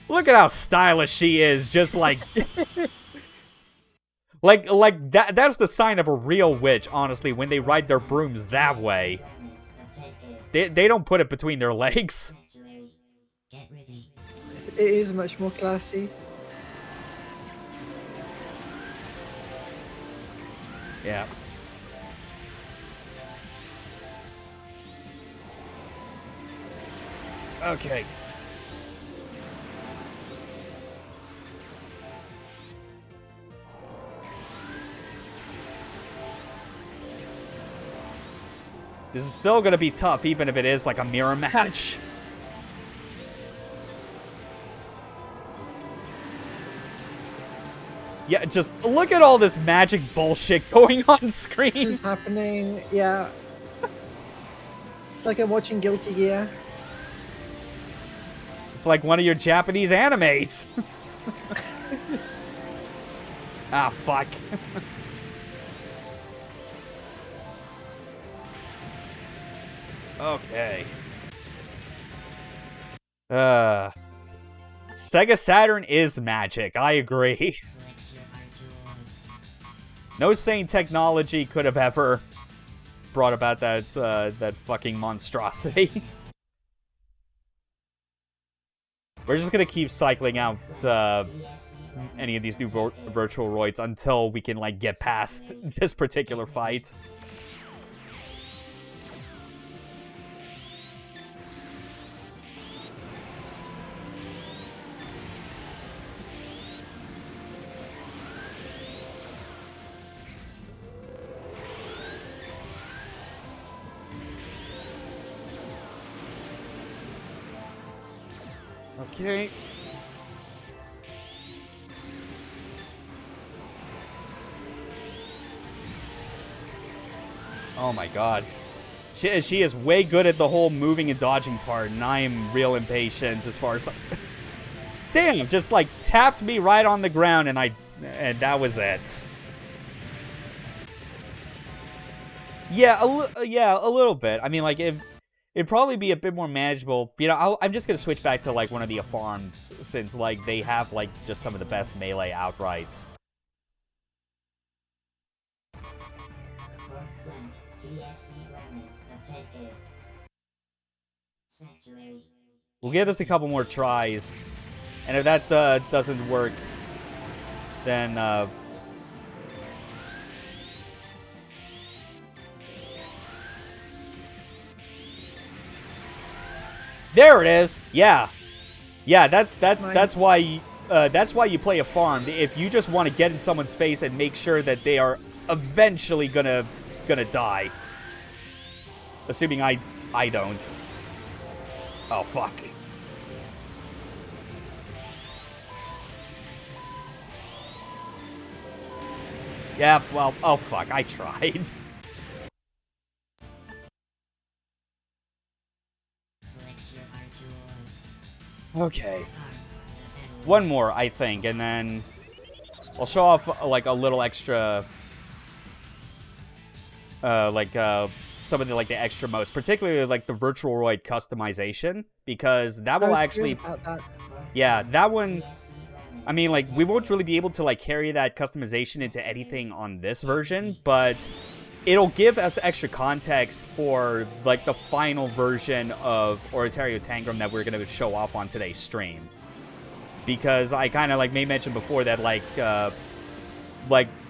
Look at how stylish she is, just like... like that's the sign of a real witch, honestly, when they ride their brooms that way. They don't put it between their legs. Get ready. It is much more classy. Yeah. Okay. This is still going to be tough, even if it is like a mirror match. Yeah, just look at all this magic bullshit going on screen. This is happening, yeah. Like I'm watching Guilty Gear. It's like one of your Japanese animes. Ah, fuck. Okay. Sega Saturn is magic. I agree. No sane technology could have ever brought about that that fucking monstrosity. We're just gonna keep cycling out any of these new virtual roids until we can, like, get past this particular fight. Okay. Oh my god. She is way good at the whole moving and dodging part, and I am real impatient as far as... Damn, just like tapped me right on the ground, and that was it. Yeah, a little bit. I mean, like, it'd probably be a bit more manageable. You know, I'm just gonna switch back to, like, one of the farms, since, like, they have, like, just some of the best melee outright. We'll give this a couple more tries. And if that doesn't work, then... There it is! Yeah. Yeah, that's why you play a farm. If you just want to get in someone's face and make sure that they are eventually gonna die. Assuming I don't. Oh, fuck. Yeah, well, oh fuck, I tried. Okay. One more, I think, and then I'll show off, like, a little extra, some of the, like, the extra modes, particularly, like, the Virtualoid customization, because that will actually... Yeah, that one... I mean, like, we won't really be able to, like, carry that customization into anything on this version, but it'll give us extra context for, like, the final version of Oratorio Tangram that we're going to show off on today's stream. Because I kind of, like, may mention before that,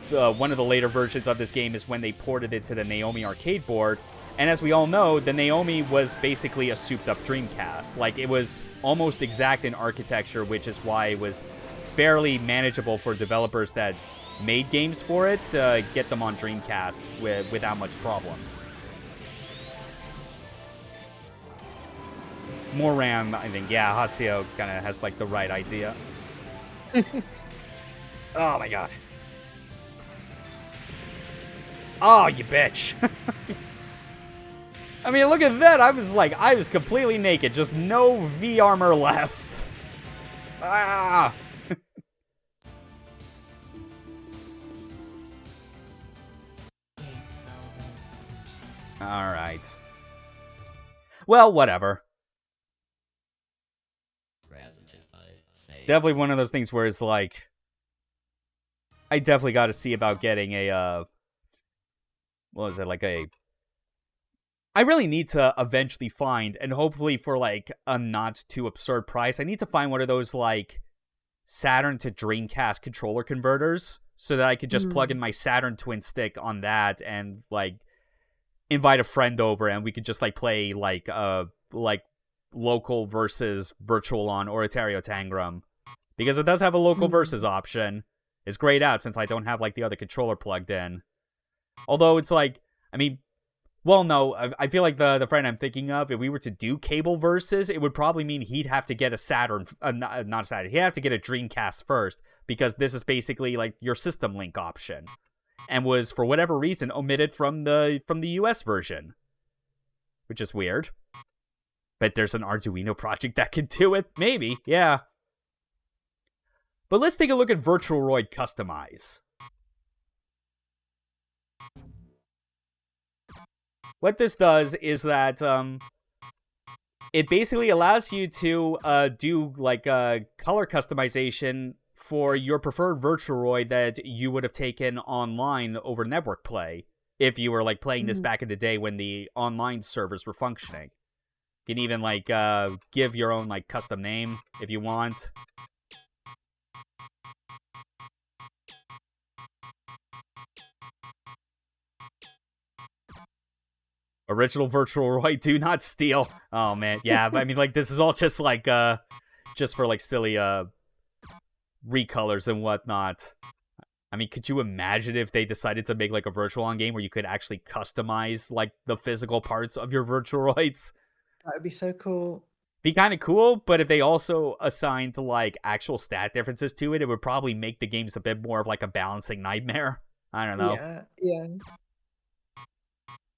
one of the later versions of this game is when they ported it to the Naomi arcade board. And as we all know, the Naomi was basically a souped-up Dreamcast. Like, it was almost exact in architecture, which is why it was fairly manageable for developers that made games for it to get them on Dreamcast without much problem. More RAM, I think. Yeah, Haseo kind of has, like, the right idea. Oh, my God. Oh, you bitch. I mean, look at that. I was completely naked. Just no V-armor left. Ah! Alright. Well, whatever. Definitely one of those things where it's like... I definitely got to see about getting a, what was it, like a... I really need to eventually find, and hopefully for, like, a not too absurd price, I need to find one of those, like, Saturn to Dreamcast controller converters, so that I could just plug in my Saturn twin stick on that, and, like, invite a friend over, and we could just, like, play, like, local versus virtual on Oratorio Tangram. Because it does have a local versus option. It's grayed out since I don't have, like, the other controller plugged in. Although it's like, I mean, well, no, I feel like the friend I'm thinking of, if we were to do cable versus, it would probably mean he'd have to get a Saturn, not a Saturn, he'd have to get a Dreamcast first, because this is basically, like, your system link option. And was, for whatever reason, omitted from the US version. Which is weird. Bet there's an Arduino project that can do it. Maybe, yeah. But let's take a look at Virtualoid Customize. What this does is that it basically allows you to do, like, color customization for your preferred Virtualoid that you would have taken online over network play if you were, like, playing this back in the day when the online servers were functioning. You can even, like, give your own, like, custom name if you want. Original Virtualoid, do not steal. Oh, man. Yeah, I mean, like, this is all just, like, just for, like, silly, recolors and whatnot. I mean, could you imagine if they decided to make, like, a Virtual-on game where you could actually customize, like, the physical parts of your Virtualoids? That would be so cool. be kind of cool, but if they also assigned like actual stat differences to it, it would probably make the games a bit more of like a balancing nightmare. I don't know. Yeah.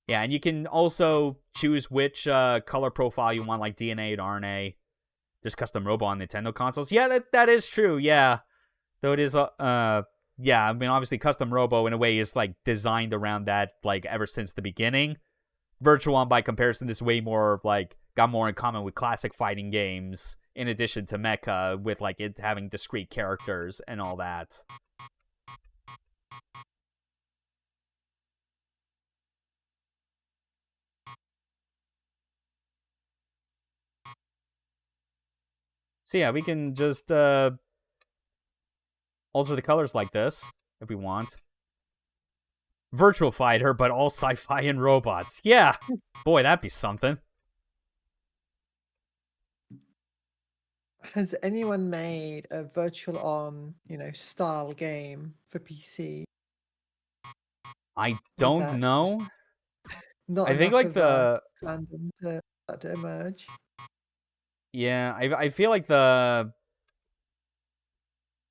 Yeah, and you can also choose which color profile you want, like DNA and RNA. Just custom robo on Nintendo consoles. Yeah, that is true. Yeah, though it is yeah. I mean, obviously, custom robo in a way is like designed around that like ever since the beginning. Virtual On, by comparison, is way more like got more in common with classic fighting games, in addition to Mecha, with like it having discrete characters and all that. So yeah, we can just alter the colors like this if we want. Virtual Fighter, but all sci-fi and robots. Yeah, boy, that'd be something. Has anyone made a Virtual On, style game for PC? I don't that know. Not I think enough like of the fandom to that to emerge. yeah, I feel like the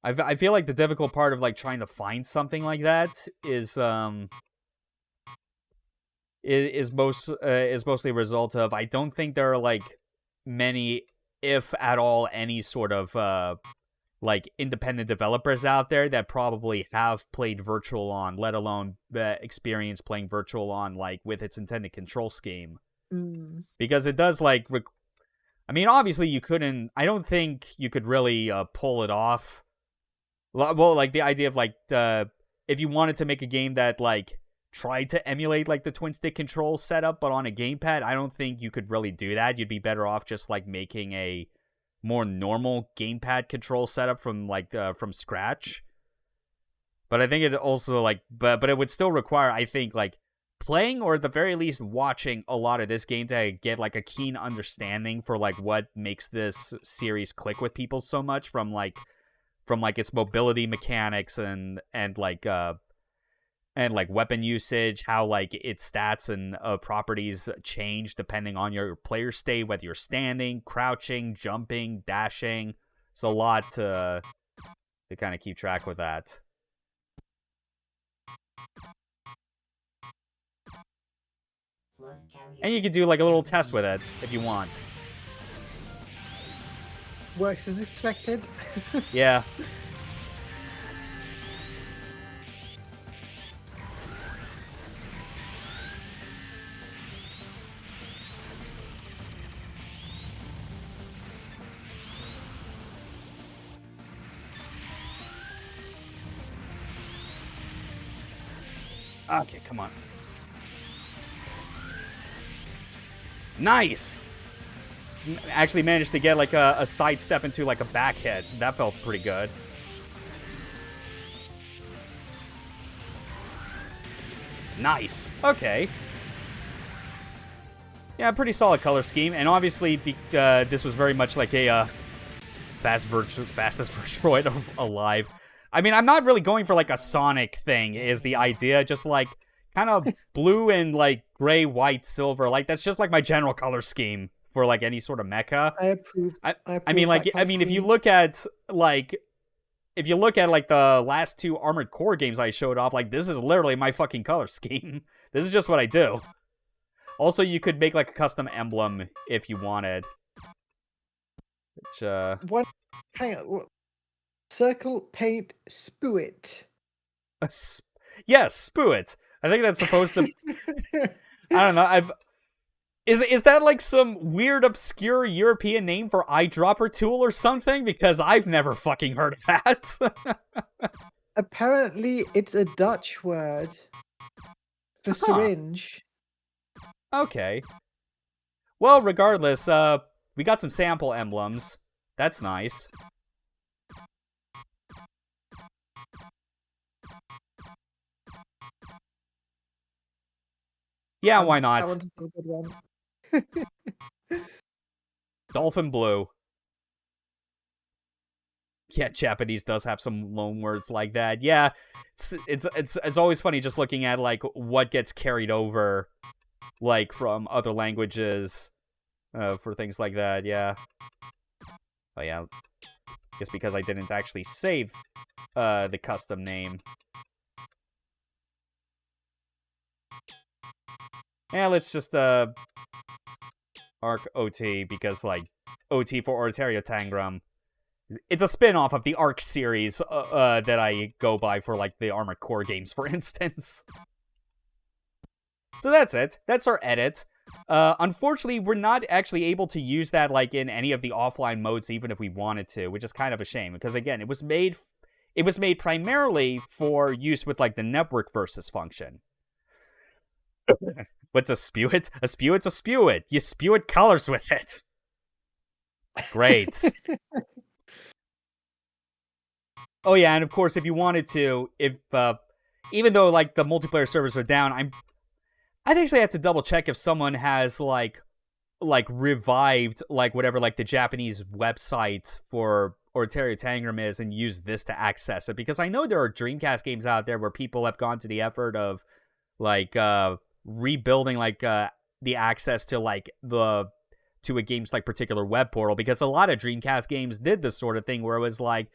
I feel like the difficult part of like trying to find something like that is mostly a result of I don't think there are like many, if at all, any sort of like independent developers out there that probably have played Virtual On, let alone experience playing Virtual On like with its intended control scheme. Because it does like I mean, obviously you couldn't. I don't think you could really pull it off. Well, like the idea of like if you wanted to make a game that like tried to emulate like the twin stick control setup, but on a gamepad, I don't think you could really do that. You'd be better off just like making a more normal gamepad control setup from scratch. But I think it also like, but it would still require, I think, like playing or at the very least watching a lot of this game to get like a keen understanding for like what makes this series click with people so much from its mobility mechanics and weapon usage, how like its stats and properties change depending on your player state, whether you're standing, crouching, jumping, dashing. It's a lot to kind of keep track with that. And you could do like a little test with it if you want. Works as expected. Yeah. Okay, come on. Nice! Actually managed to get like a sidestep into like a back head, so that felt pretty good. Nice. Okay. Yeah, pretty solid color scheme, and obviously this was very much like a fastest Virtuoid alive. I mean, I'm not really going for like a Sonic thing is the idea, just like kind of blue and like gray, white, silver. Like that's just like my general color scheme for like any sort of mecha. I approve. I mean, like if you look at like the last two Armored Core games I showed off, like this is literally my fucking color scheme. This is just what I do. Also, you could make like a custom emblem if you wanted. Which One, hang on. Circle, paint, spew it. Yes, spew it. I think that's supposed to. I don't know. Is that like some weird, obscure European name for eyedropper tool or something? Because I've never fucking heard of that. Apparently, it's a Dutch word for syringe. Okay. Well, regardless, we got some sample emblems. That's nice. Yeah, why not? That one's a good one. Dolphin blue. Yeah, Japanese does have some loan words like that. Yeah, it's always funny just looking at like what gets carried over, like from other languages, for things like that, yeah. Oh yeah, just because I didn't actually save the custom name. Yeah, let's just Arc OT, because like OT for Oratorio Tangram. It's a spin-off of the Arc series that I go by for like the Armored Core games, for instance. So that's it. That's our edit. Unfortunately, we're not actually able to use that like in any of the offline modes, even if we wanted to, which is kind of a shame, because again, it was made primarily for use with like the network versus function. What's a spewit? A spewit's a spewit. You spew it colors with it. Great. Oh yeah, and of course, if you wanted to, if even though like the multiplayer servers are down, I'd actually have to double check if someone has like revived like whatever like the Japanese website for Oratorio Tangram is and used this to access it, because I know there are Dreamcast games out there where people have gone to the effort of like rebuilding like the access to like to a game's like particular web portal, because a lot of Dreamcast games did this sort of thing where it was like,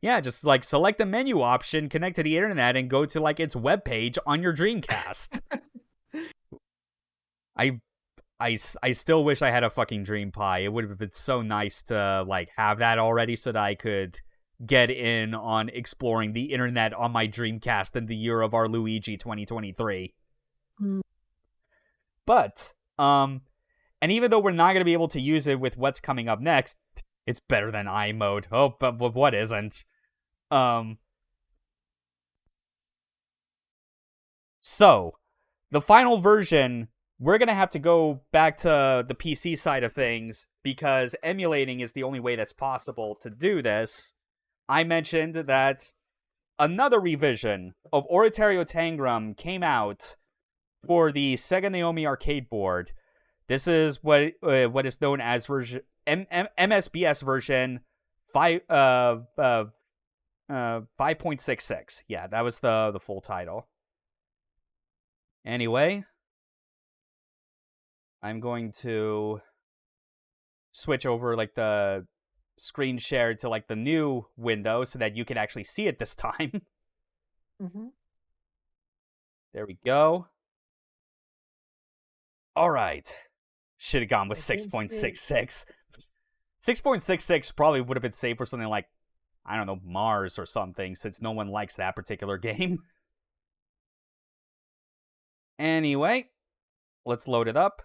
yeah, just like select the menu option, connect to the internet, and go to like its web page on your Dreamcast. I still wish I had a fucking Dream Pie. It would have been so nice to like have that already so that I could get in on exploring the internet on my Dreamcast in the year of our Luigi 2023. But and even though we're not going to be able to use it with what's coming up next, it's better than I mode. Oh, but what isn't? So, the final version, we're going to have to go back to the PC side of things, because emulating is the only way that's possible to do this. I mentioned that another revision of Oratorio Tangram came out for the Sega Naomi arcade board. This is what is known as version M.S.B.S version 5.66. Yeah, that was the full title. Anyway, I'm going to switch over like the screen share to like the new window so that you can actually see it this time. There we go. All right. Should have gone with 6.66. 6.66 probably would have been safe for something like, I don't know, Mars or something, since no one likes that particular game. Anyway, let's load it up.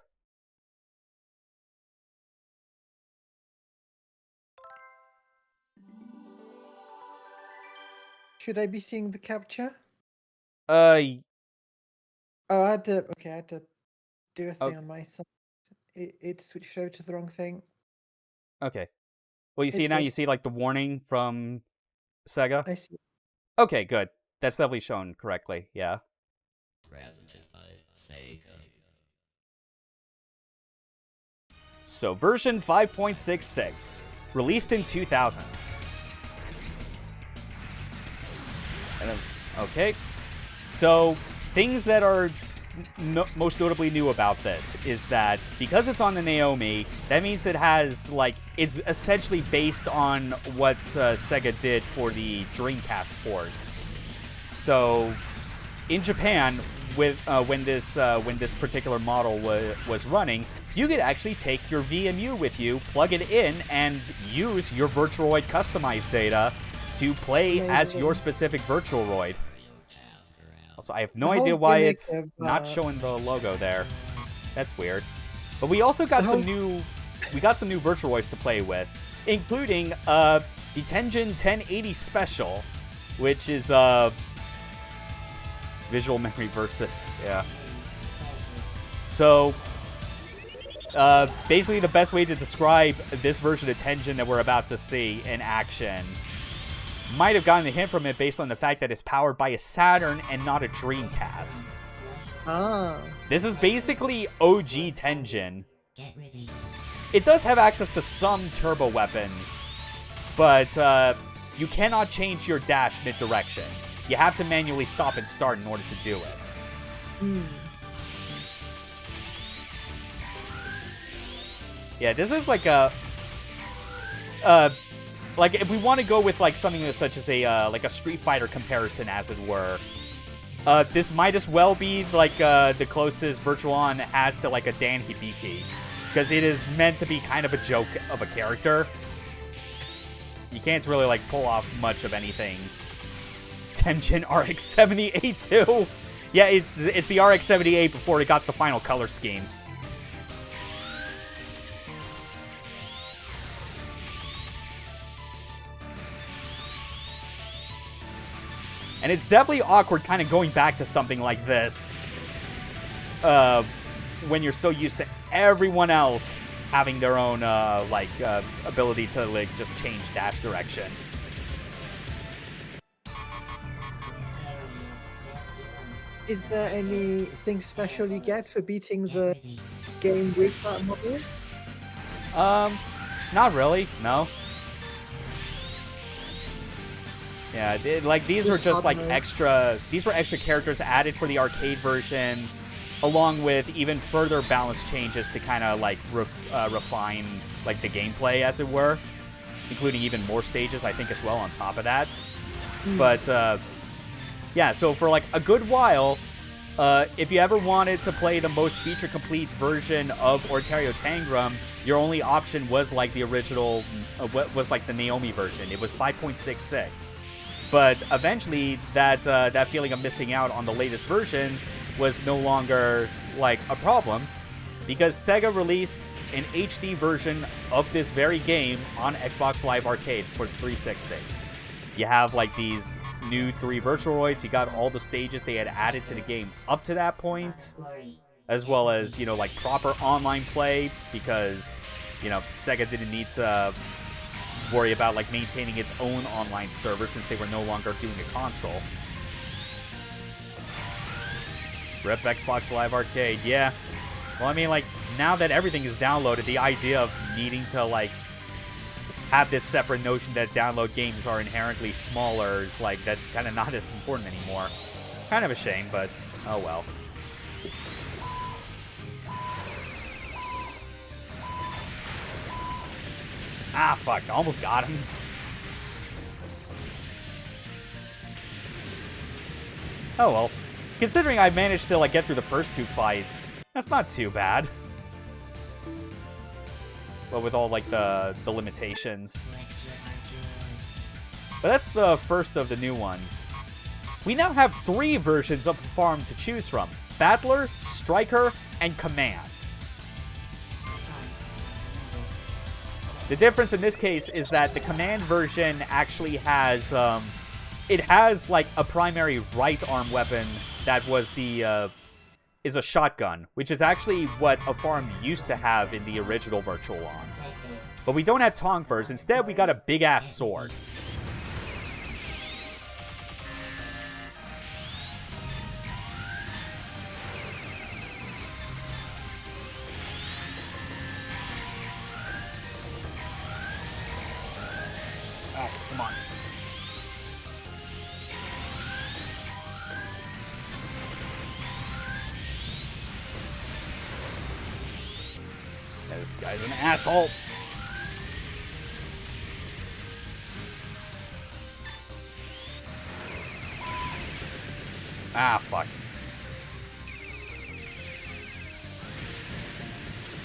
Should I be seeing the capture? Oh, I had to do a thing on my side. It switched over to the wrong thing. okay. Well, you see It's now, good. you see like the warning from Sega? I see. Okay, good. That's definitely shown correctly, yeah. So, version 5.66, released in 2000. And then, okay. So, things that are most notably new about this is that because it's on the Naomi, that means it has, like, it's essentially based on what Sega did for the Dreamcast ports. So, in Japan, with when this particular model was running, you could actually take your VMU with you, plug it in, and use your Virtualoid customized data to play as your specific Virtualoid. Also, I have no idea why it's not showing the logo there. That's weird. But we also got some new Virtualoids to play with, including the Tengen 1080 Special, which is visual memory versus, yeah. So, basically the best way to describe this version of Tengen that we're about to see in action, might have gotten a hint from it based on the fact that it's powered by a Saturn and not a Dreamcast. Ah. This is basically OG Tengen. Get ready. It does have access to some turbo weapons, but you cannot change your dash mid-direction. You have to manually stop and start in order to do it. Yeah, this is like a... like, if we want to go with, like, something such as a, like a Street Fighter comparison, as it were, this might as well be, like, the closest Virtual On has to, like, a Dan Hibiki. Because it is meant to be kind of a joke of a character. You can't really, like, pull off much of anything. Tenjin RX-78, too! Yeah, it's the RX-78 before it got the final color scheme. And it's definitely awkward kind of going back to something like this. When you're so used to everyone else having their own, ability to, like, just change dash direction. Is there anything special you get for beating the game with that model? Not really, no. Yeah, these were just like extra. These were extra characters added for the arcade version, along with even further balance changes to kind of like refine like the gameplay, as it were, including even more stages, I think, as well on top of that. But yeah, so for like a good while, if you ever wanted to play the most feature-complete version of Oratorio Tangram, your only option was like the original, was like the Naomi version. It was 5.66. But eventually, that feeling of missing out on the latest version was no longer like a problem, because Sega released an HD version of this very game on Xbox Live Arcade for 360. You have like these new 3 Virtualoids. You got all the stages they had added to the game up to that point, as well as, you know, like proper online play, because, you know, Sega didn't need to worry about like maintaining its own online server since they were no longer doing a console. Rip Xbox Live Arcade, yeah. Well, I mean, like, now that everything is downloaded, the idea of needing to like have this separate notion that download games are inherently smaller is like, that's kind of not as important anymore. Kind of a shame, but oh well. Ah, fuck. Almost got him. Oh, well. Considering I managed to, like, get through the first 2 fights, that's not too bad. But with all, like, the limitations. But that's the first of the new ones. We now have 3 versions of the farm to choose from. Battler, Striker, and Command. The difference in this case is that the Command version actually has, it has, like, a primary right arm weapon that was is a shotgun, which is actually what a farm used to have in the original Virtual On. But we don't have Tongfers. Instead, we got a big-ass sword. Oh, come on. Yeah, this guy's an asshole. Ah, fuck.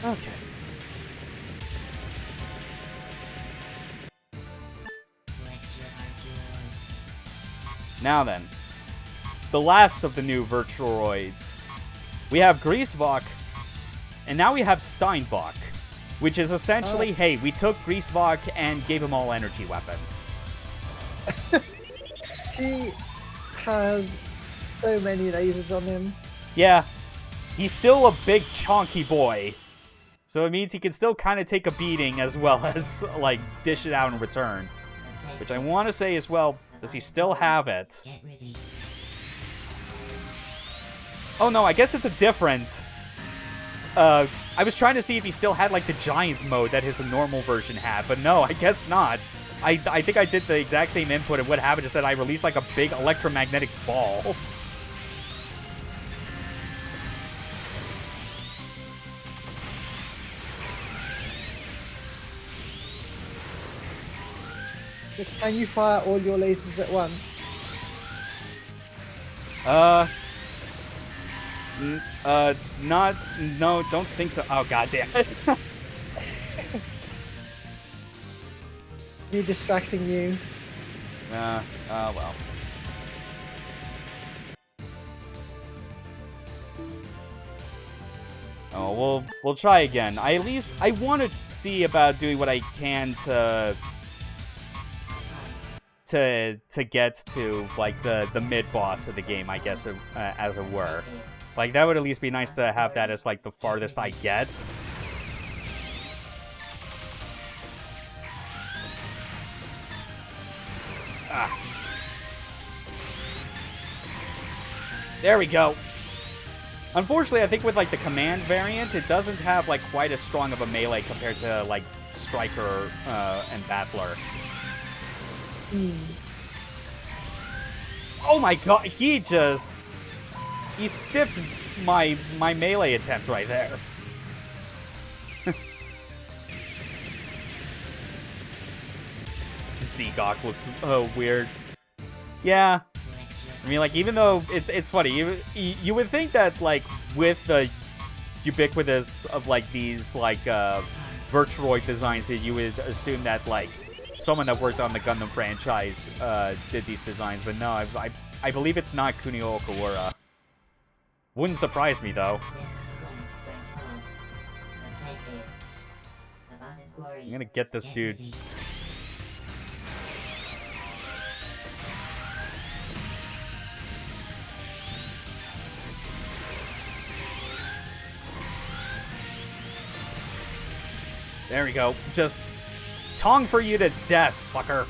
Okay. Now then, the last of the new Virtualoids. We have Griesbach, and now we have Steinbach, which is essentially, hey, we took Griesbach and gave him all energy weapons. He has so many lasers on him. Yeah, he's still a big chonky boy, so it means he can still kind of take a beating as well as, like, dish it out in return. Which I want to say as well, does he still have it? Oh no, I guess it's a different... I was trying to see if he still had, like, the Giants mode that his normal version had, but no, I guess not. I think I did the exact same input, and what happened is that I released, like, a big electromagnetic ball. Can you fire all your lasers at once? Not, no, don't think so. Oh, god damn it. Me distracting you. Well. Oh, we'll try again. I want to see about doing what I can to get to like the mid boss of the game, I guess, as it were. Like that would at least be nice to have that as like the farthest I get. Ah. There we go. Unfortunately, I think with like the command variant, it doesn't have like quite as strong of a melee compared to like Striker and Battler. Oh my god, he stiffed my melee attempt right there. Zegok looks weird. Yeah. I mean, like, even though it's funny, you would think that, like, with the ubiquitous of, like, these, like, Virtuoid designs, that you would assume that, like, someone that worked on the Gundam franchise did these designs. But no, I believe it's not Kunio Okawara. Wouldn't surprise me, though. I'm gonna get this dude. There we go. Just tong for you to death, fucker.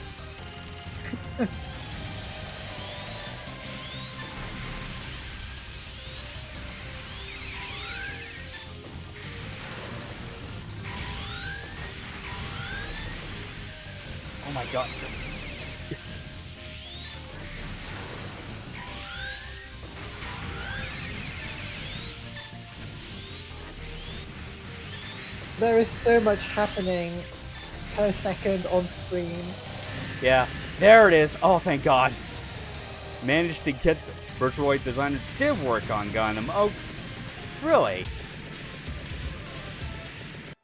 Oh my god. There is so much happening per second on screen. Yeah, there it is. Oh, thank God. Managed to get the Virtuoid designer did work on Gundam. Oh, really?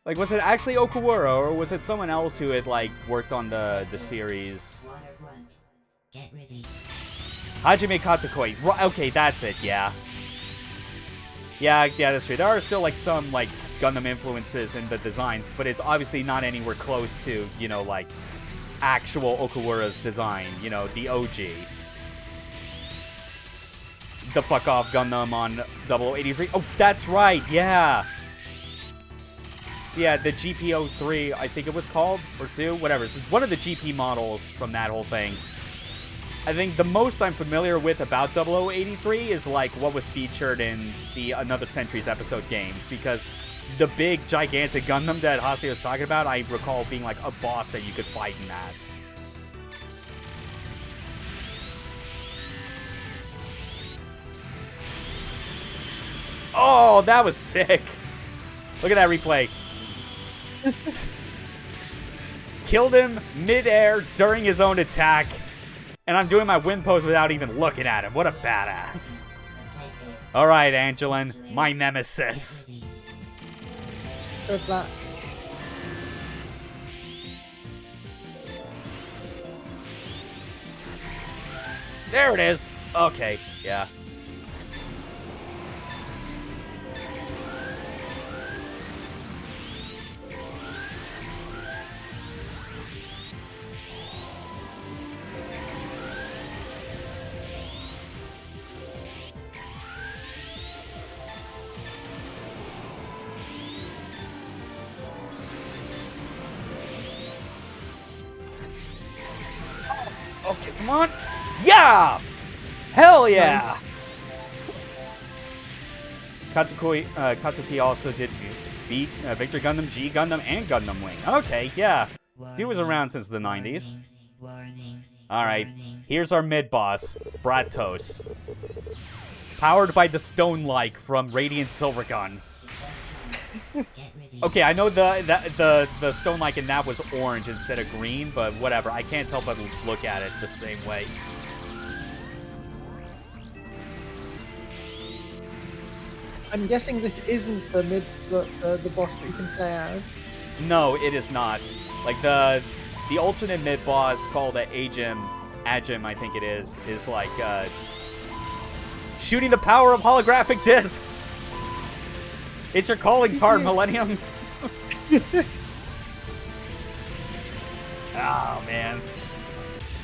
Like, was it actually Okawara, or was it someone else who had, like, worked on the series? Get ready. Hajime Katsukoi. Okay, that's it, yeah. Yeah, that's true. There are still, like, some, like, Gundam influences in the designs, but it's obviously not anywhere close to, you know, like, actual Okawara's design, you know, the OG. The fuck off Gundam on 0083. Oh, that's right, yeah. Yeah, the GP03, I think it was called, or 2, whatever. It's one of the GP models from that whole thing. I think the most I'm familiar with about 0083 is, like, what was featured in the Another Century's episode games, because the big, gigantic Gundam that Hase was talking about, I recall being, like, a boss that you could fight in that. Oh, that was sick. Look at that replay. Killed him mid-air during his own attack, and I'm doing my wind pose without even looking at him. What a badass. Alright, Angelin, my nemesis. Good luck. There it is. Okay, yeah. Okay, come on. Yeah! Hell yeah! Nice. Katsuki also did beat Victor Gundam, G Gundam, and Gundam Wing. Okay, yeah. Dude was around since the 90s. Alright, here's our mid-boss, Bratos. Powered by the Stone-like from Radiant Silvergun. Get ready. Okay, I know the stone like in that was orange instead of green, but whatever. I can't help but look at it the same way. I'm guessing this isn't the boss that you can play as. No, it is not. Like the ultimate mid boss called Agim, I think it is like shooting the power of holographic discs. It's your calling card, Millennium. Oh man.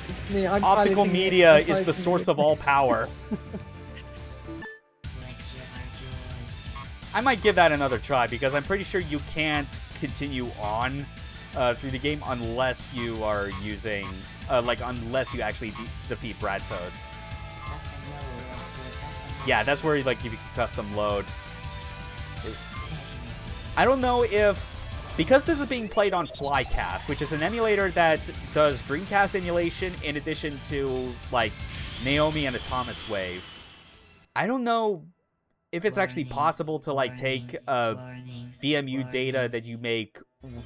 It's me. I'm Optical piloting it. media I'm is the piloting source it. of all power. I might give that another try because I'm pretty sure you can't continue on through the game unless you are using, unless you actually defeat Bratos. Yeah, that's where like you can custom load. I don't know if, because this is being played on Flycast, which is an emulator that does Dreamcast emulation in addition to like Naomi and a Thomas Wave. I don't know if it's actually possible to like take VMU data that you make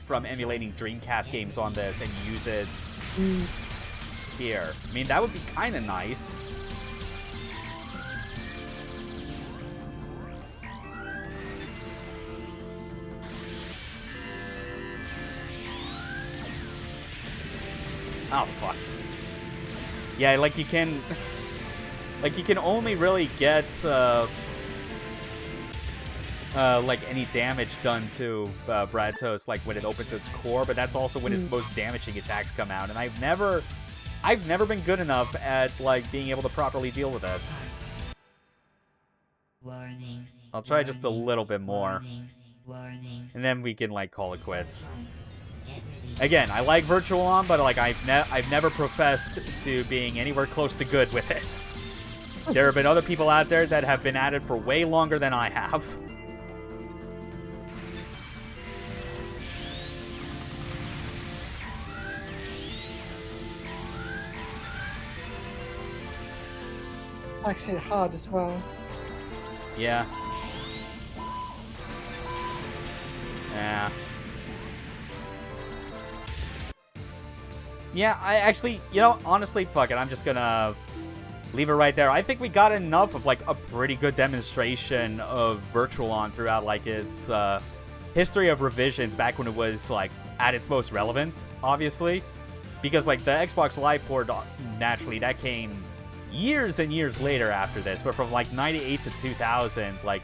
from emulating Dreamcast games on this and use it here. I mean, that would be kind of nice. Oh, fuck. Yeah, like you can only really get like any damage done to Bratos like when it opens its core, but that's also when its most damaging attacks come out, and I've never been good enough at like being able to properly deal with it. I'll try just a little bit more, and then we can like call it quits. Again, I like Virtual On, but like I've never professed to being anywhere close to good with it. There have been other people out there that have been at it for way longer than I have. Actually, hard as well. Yeah. Yeah. Yeah, I actually, you know, honestly, fuck it. I'm just gonna leave it right there. I think we got enough of, like, a pretty good demonstration of Virtual On throughout, like, its history of revisions back when it was, like, at its most relevant, obviously. Because, like, the Xbox Live port, naturally, that came years and years later after this. But from, like, 98 to 2000, like,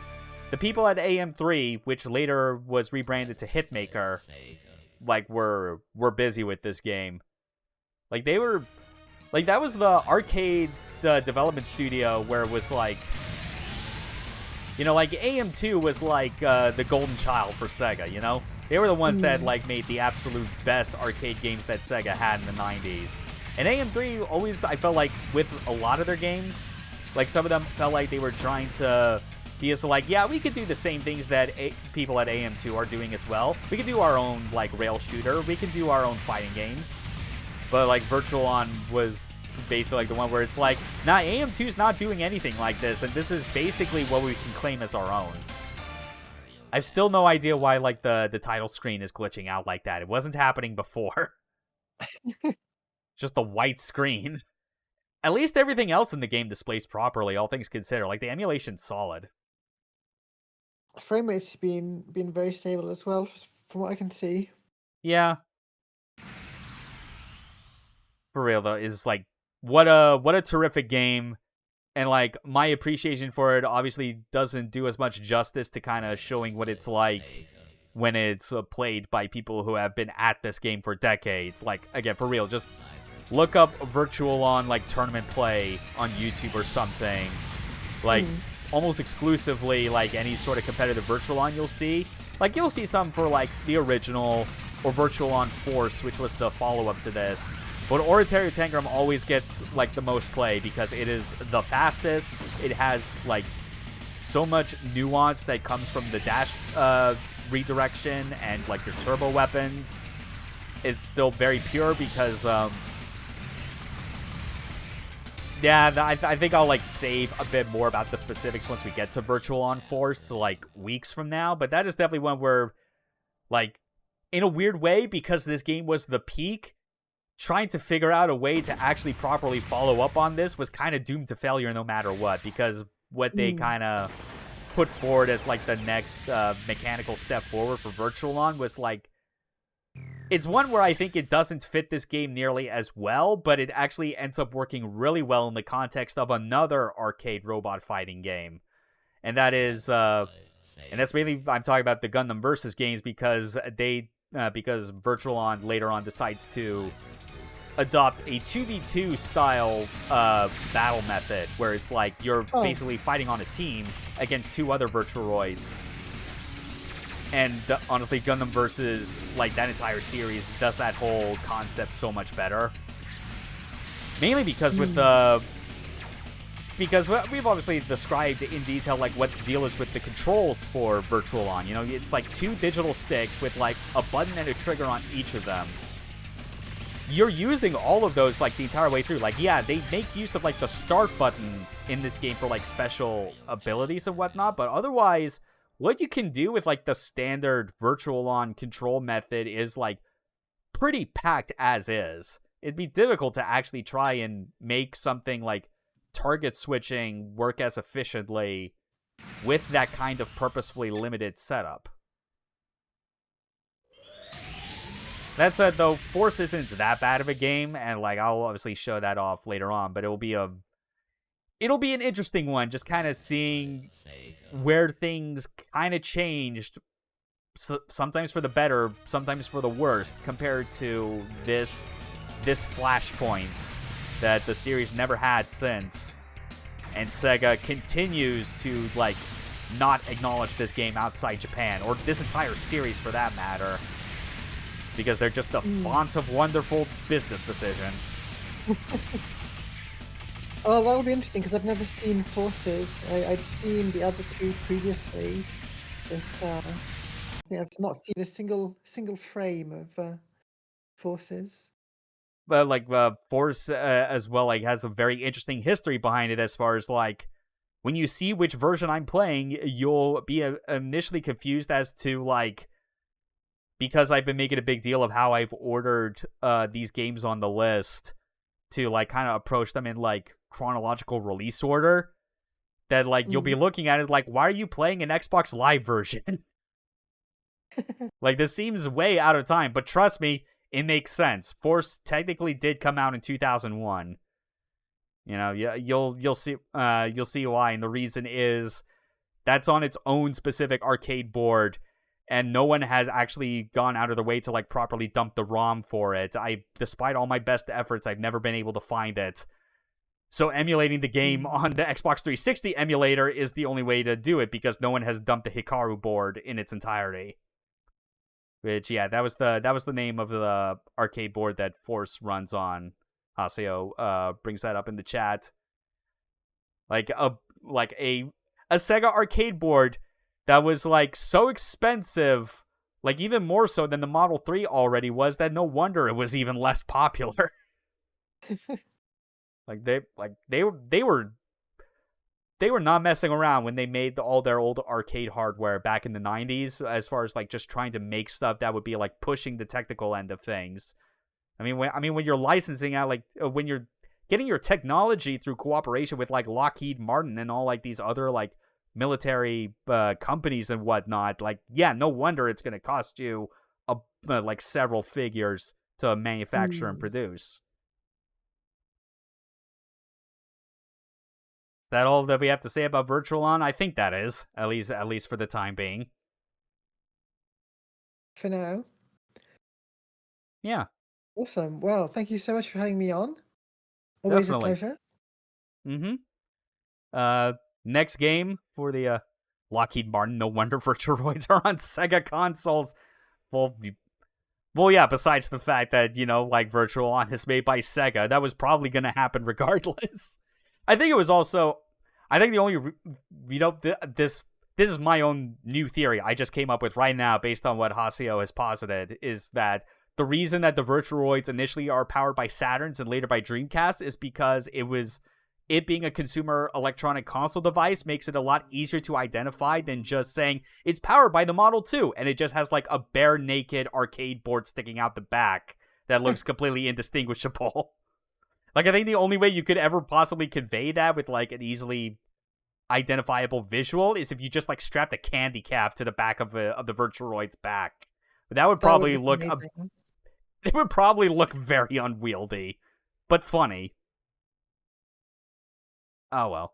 the people at AM3, which later was rebranded to Hitmaker, like, were busy with this game. Like, they were... Like, that was the arcade development studio where it was, like... You know, like, AM2 was, like, the golden child for Sega, you know? They were the ones that, like, made the absolute best arcade games that Sega had in the 90s. And AM3 always, I felt like, with a lot of their games, like, some of them felt like they were trying to be as, like, yeah, we could do the same things that people at AM2 are doing as well. We could do our own, like, rail shooter. We can do our own fighting games. But, like, Virtual On was basically like the one where it's like, nah, AM2's not doing anything like this, and this is basically what we can claim as our own. I've still no idea why, like, the title screen is glitching out like that. It wasn't happening before. Just the white screen. At least everything else in the game displays properly, all things considered. Like, the emulation's solid. Frame rate's been very stable as well, from what I can see. Yeah. For real though, is like what a terrific game, and like my appreciation for it obviously doesn't do as much justice to kind of showing what it's like when it's played by people who have been at this game for decades. Like, again, for real, just look up Virtual On like tournament play on YouTube or something. Like almost exclusively like any sort of competitive Virtual On you'll see. Like you'll see some for like the original or Virtual On Force, which was the follow-up to this. But Oratorio Tangram always gets, like, the most play because it is the fastest. It has, like, so much nuance that comes from the dash redirection and, like, your turbo weapons. It's still very pure because Yeah, I think I'll, like, save a bit more about the specifics once we get to Virtual On Force, like, weeks from now. But that is definitely one where, like, in a weird way, because this game was the peak, trying to figure out a way to actually properly follow up on this was kind of doomed to failure no matter what, because what they kind of put forward as, like, the next mechanical step forward for Virtual On was, like, it's one where I think it doesn't fit this game nearly as well, but it actually ends up working really well in the context of another arcade robot fighting game. And that is, and that's mainly, I'm talking about the Gundam Versus games, because because Virtual On later on decides to adopt a 2v2 style battle method, where it's like you're basically fighting on a team against two other Virtuaroids. And honestly, Gundam Versus, like, that entire series does that whole concept so much better. Mainly because with because we've obviously described in detail, like, what the deal is with the controls for Virtual On. You know, it's like two digital sticks with, like, a button and a trigger on each of them. You're using all of those, like, the entire way through. Like, yeah, they make use of, like, the start button in this game for, like, special abilities and whatnot, but otherwise, what you can do with, like, the standard Virtual On control method is, like, pretty packed as is. It'd be difficult to actually try and make something like target switching work as efficiently with that kind of purposefully limited setup. That said, though, Force isn't that bad of a game, and, like, I'll obviously show that off later on, but it'll be an interesting one, just kind of seeing where things kind of changed, sometimes for the better, sometimes for the worst, compared to this flashpoint that the series never had since. And Sega continues to, like, not acknowledge this game outside Japan, or this entire series for that matter, because they're just a font of wonderful business decisions. Oh, that'll be interesting, because I've never seen Forces. I'd seen the other two previously, but I think I've not seen a single frame of Forces. But, like, Force as well, like, has a very interesting history behind it, as far as, like, when you see which version I'm playing, you'll be initially confused as to, like, because I've been making a big deal of how I've ordered these games on the list to, like, kind of approach them in, like, chronological release order, that, like, you'll be looking at it like, why are you playing an Xbox Live version? Like, this seems way out of time, but trust me, it makes sense. Force technically did come out in 2001. You know, you'll see why, and the reason is that's on its own specific arcade board, and no one has actually gone out of their way to, like, properly dump the ROM for it. Despite all my best efforts, I've never been able to find it. So emulating the game on the Xbox 360 emulator is the only way to do it, because no one has dumped the Hikaru board in its entirety. Which, yeah, that was the name of the arcade board that Force runs on. Haseo brings that up in the chat. Like a Sega arcade board that was, like, so expensive, like, even more so than the Model 3 already was, that no wonder it was even less popular. They were not messing around when they made all their old arcade hardware back in the 90s, as far as, like, just trying to make stuff that would be, like, pushing the technical end of things. I mean, when you're licensing out, like, when you're getting your technology through cooperation with, like, Lockheed Martin and all, like, these other, like, military companies and whatnot, like, yeah, no wonder it's going to cost you like, several figures to manufacture and produce. Is that all that we have to say about Virtual On? I think that is, at least for the time being. For now. Yeah. Awesome. Well, thank you so much for having me on. Always Definitely. a pleasure. Next game for the Lockheed Martin. No wonder Virtuaroids are on Sega consoles. Well, yeah, besides the fact that, you know, like, Virtual On is made by Sega, that was probably going to happen regardless. I think it was also, I think the only, you know, this is my own new theory I just came up with right now based on what Haseo has posited, is that the reason that the Virtuaroids initially are powered by Saturns and later by Dreamcast is because it was it being a consumer electronic console device makes it a lot easier to identify than just saying it's powered by the Model 2 and it just has like a bare naked arcade board sticking out the back that looks completely indistinguishable. Like, I think the only way you could ever possibly convey that with like an easily identifiable visual is if you just like strapped a candy cap to the back of the Virtualoid's back. But that would probably look it would probably look very unwieldy, but funny. Oh well.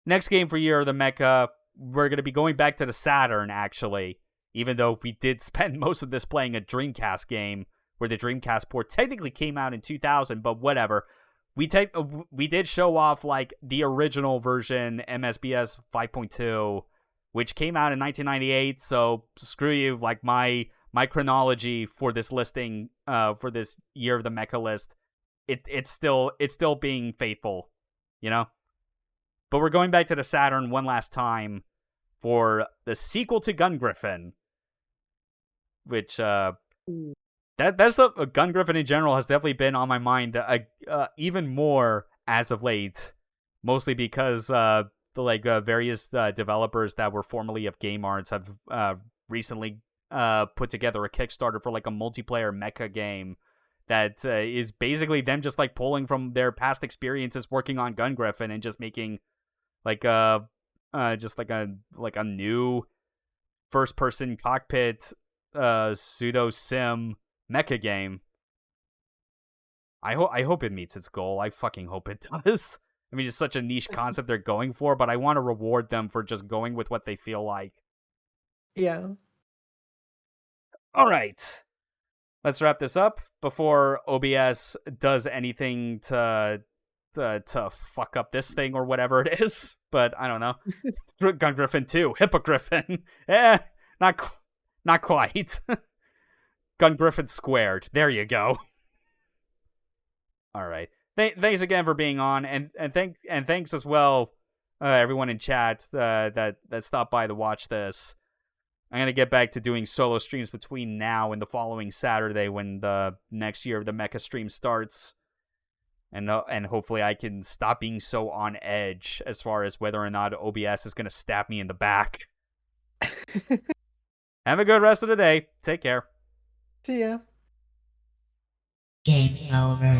Next game for Year of the Mecha, we're going to be going back to the Saturn, actually. Even though we did spend most of this playing a Dreamcast game, where the Dreamcast port technically came out in 2000, but whatever. We did show off, like, the original version, M.S.B.S. 5.2, which came out in 1998, so screw you, like, my chronology for this listing, for this Year of the Mecha list, it's still being faithful, you know? But we're going back to the Saturn one last time for the sequel to Gungriffon, which, that's the Gungriffon in general has definitely been on my mind even more as of late, mostly because the various developers that were formerly of Game Arts have recently put together a Kickstarter for like a multiplayer mecha game that is basically them just like pulling from their past experiences working on Gungriffon and just making like just like a new first person cockpit pseudo sim mecha game. I hope it meets its goal. I fucking hope it does. I mean, it's such a niche concept they're going for, but I want to reward them for just going with what they feel like. Yeah. All right. Let's wrap this up before OBS does anything to fuck up this thing or whatever it is. But I don't know. Gungriffon 2, Hippogriffon. Not quite. Gungriffon squared. There you go. All right. Thanks again for being on, and thanks as well, everyone in chat that stopped by to watch this. I'm gonna get back to doing solo streams between now and the following Saturday when the next Year of the Mecha stream starts, and hopefully I can stop being so on edge as far as whether or not OBS is gonna stab me in the back. Have a good rest of the day. Take care. See ya. Game over.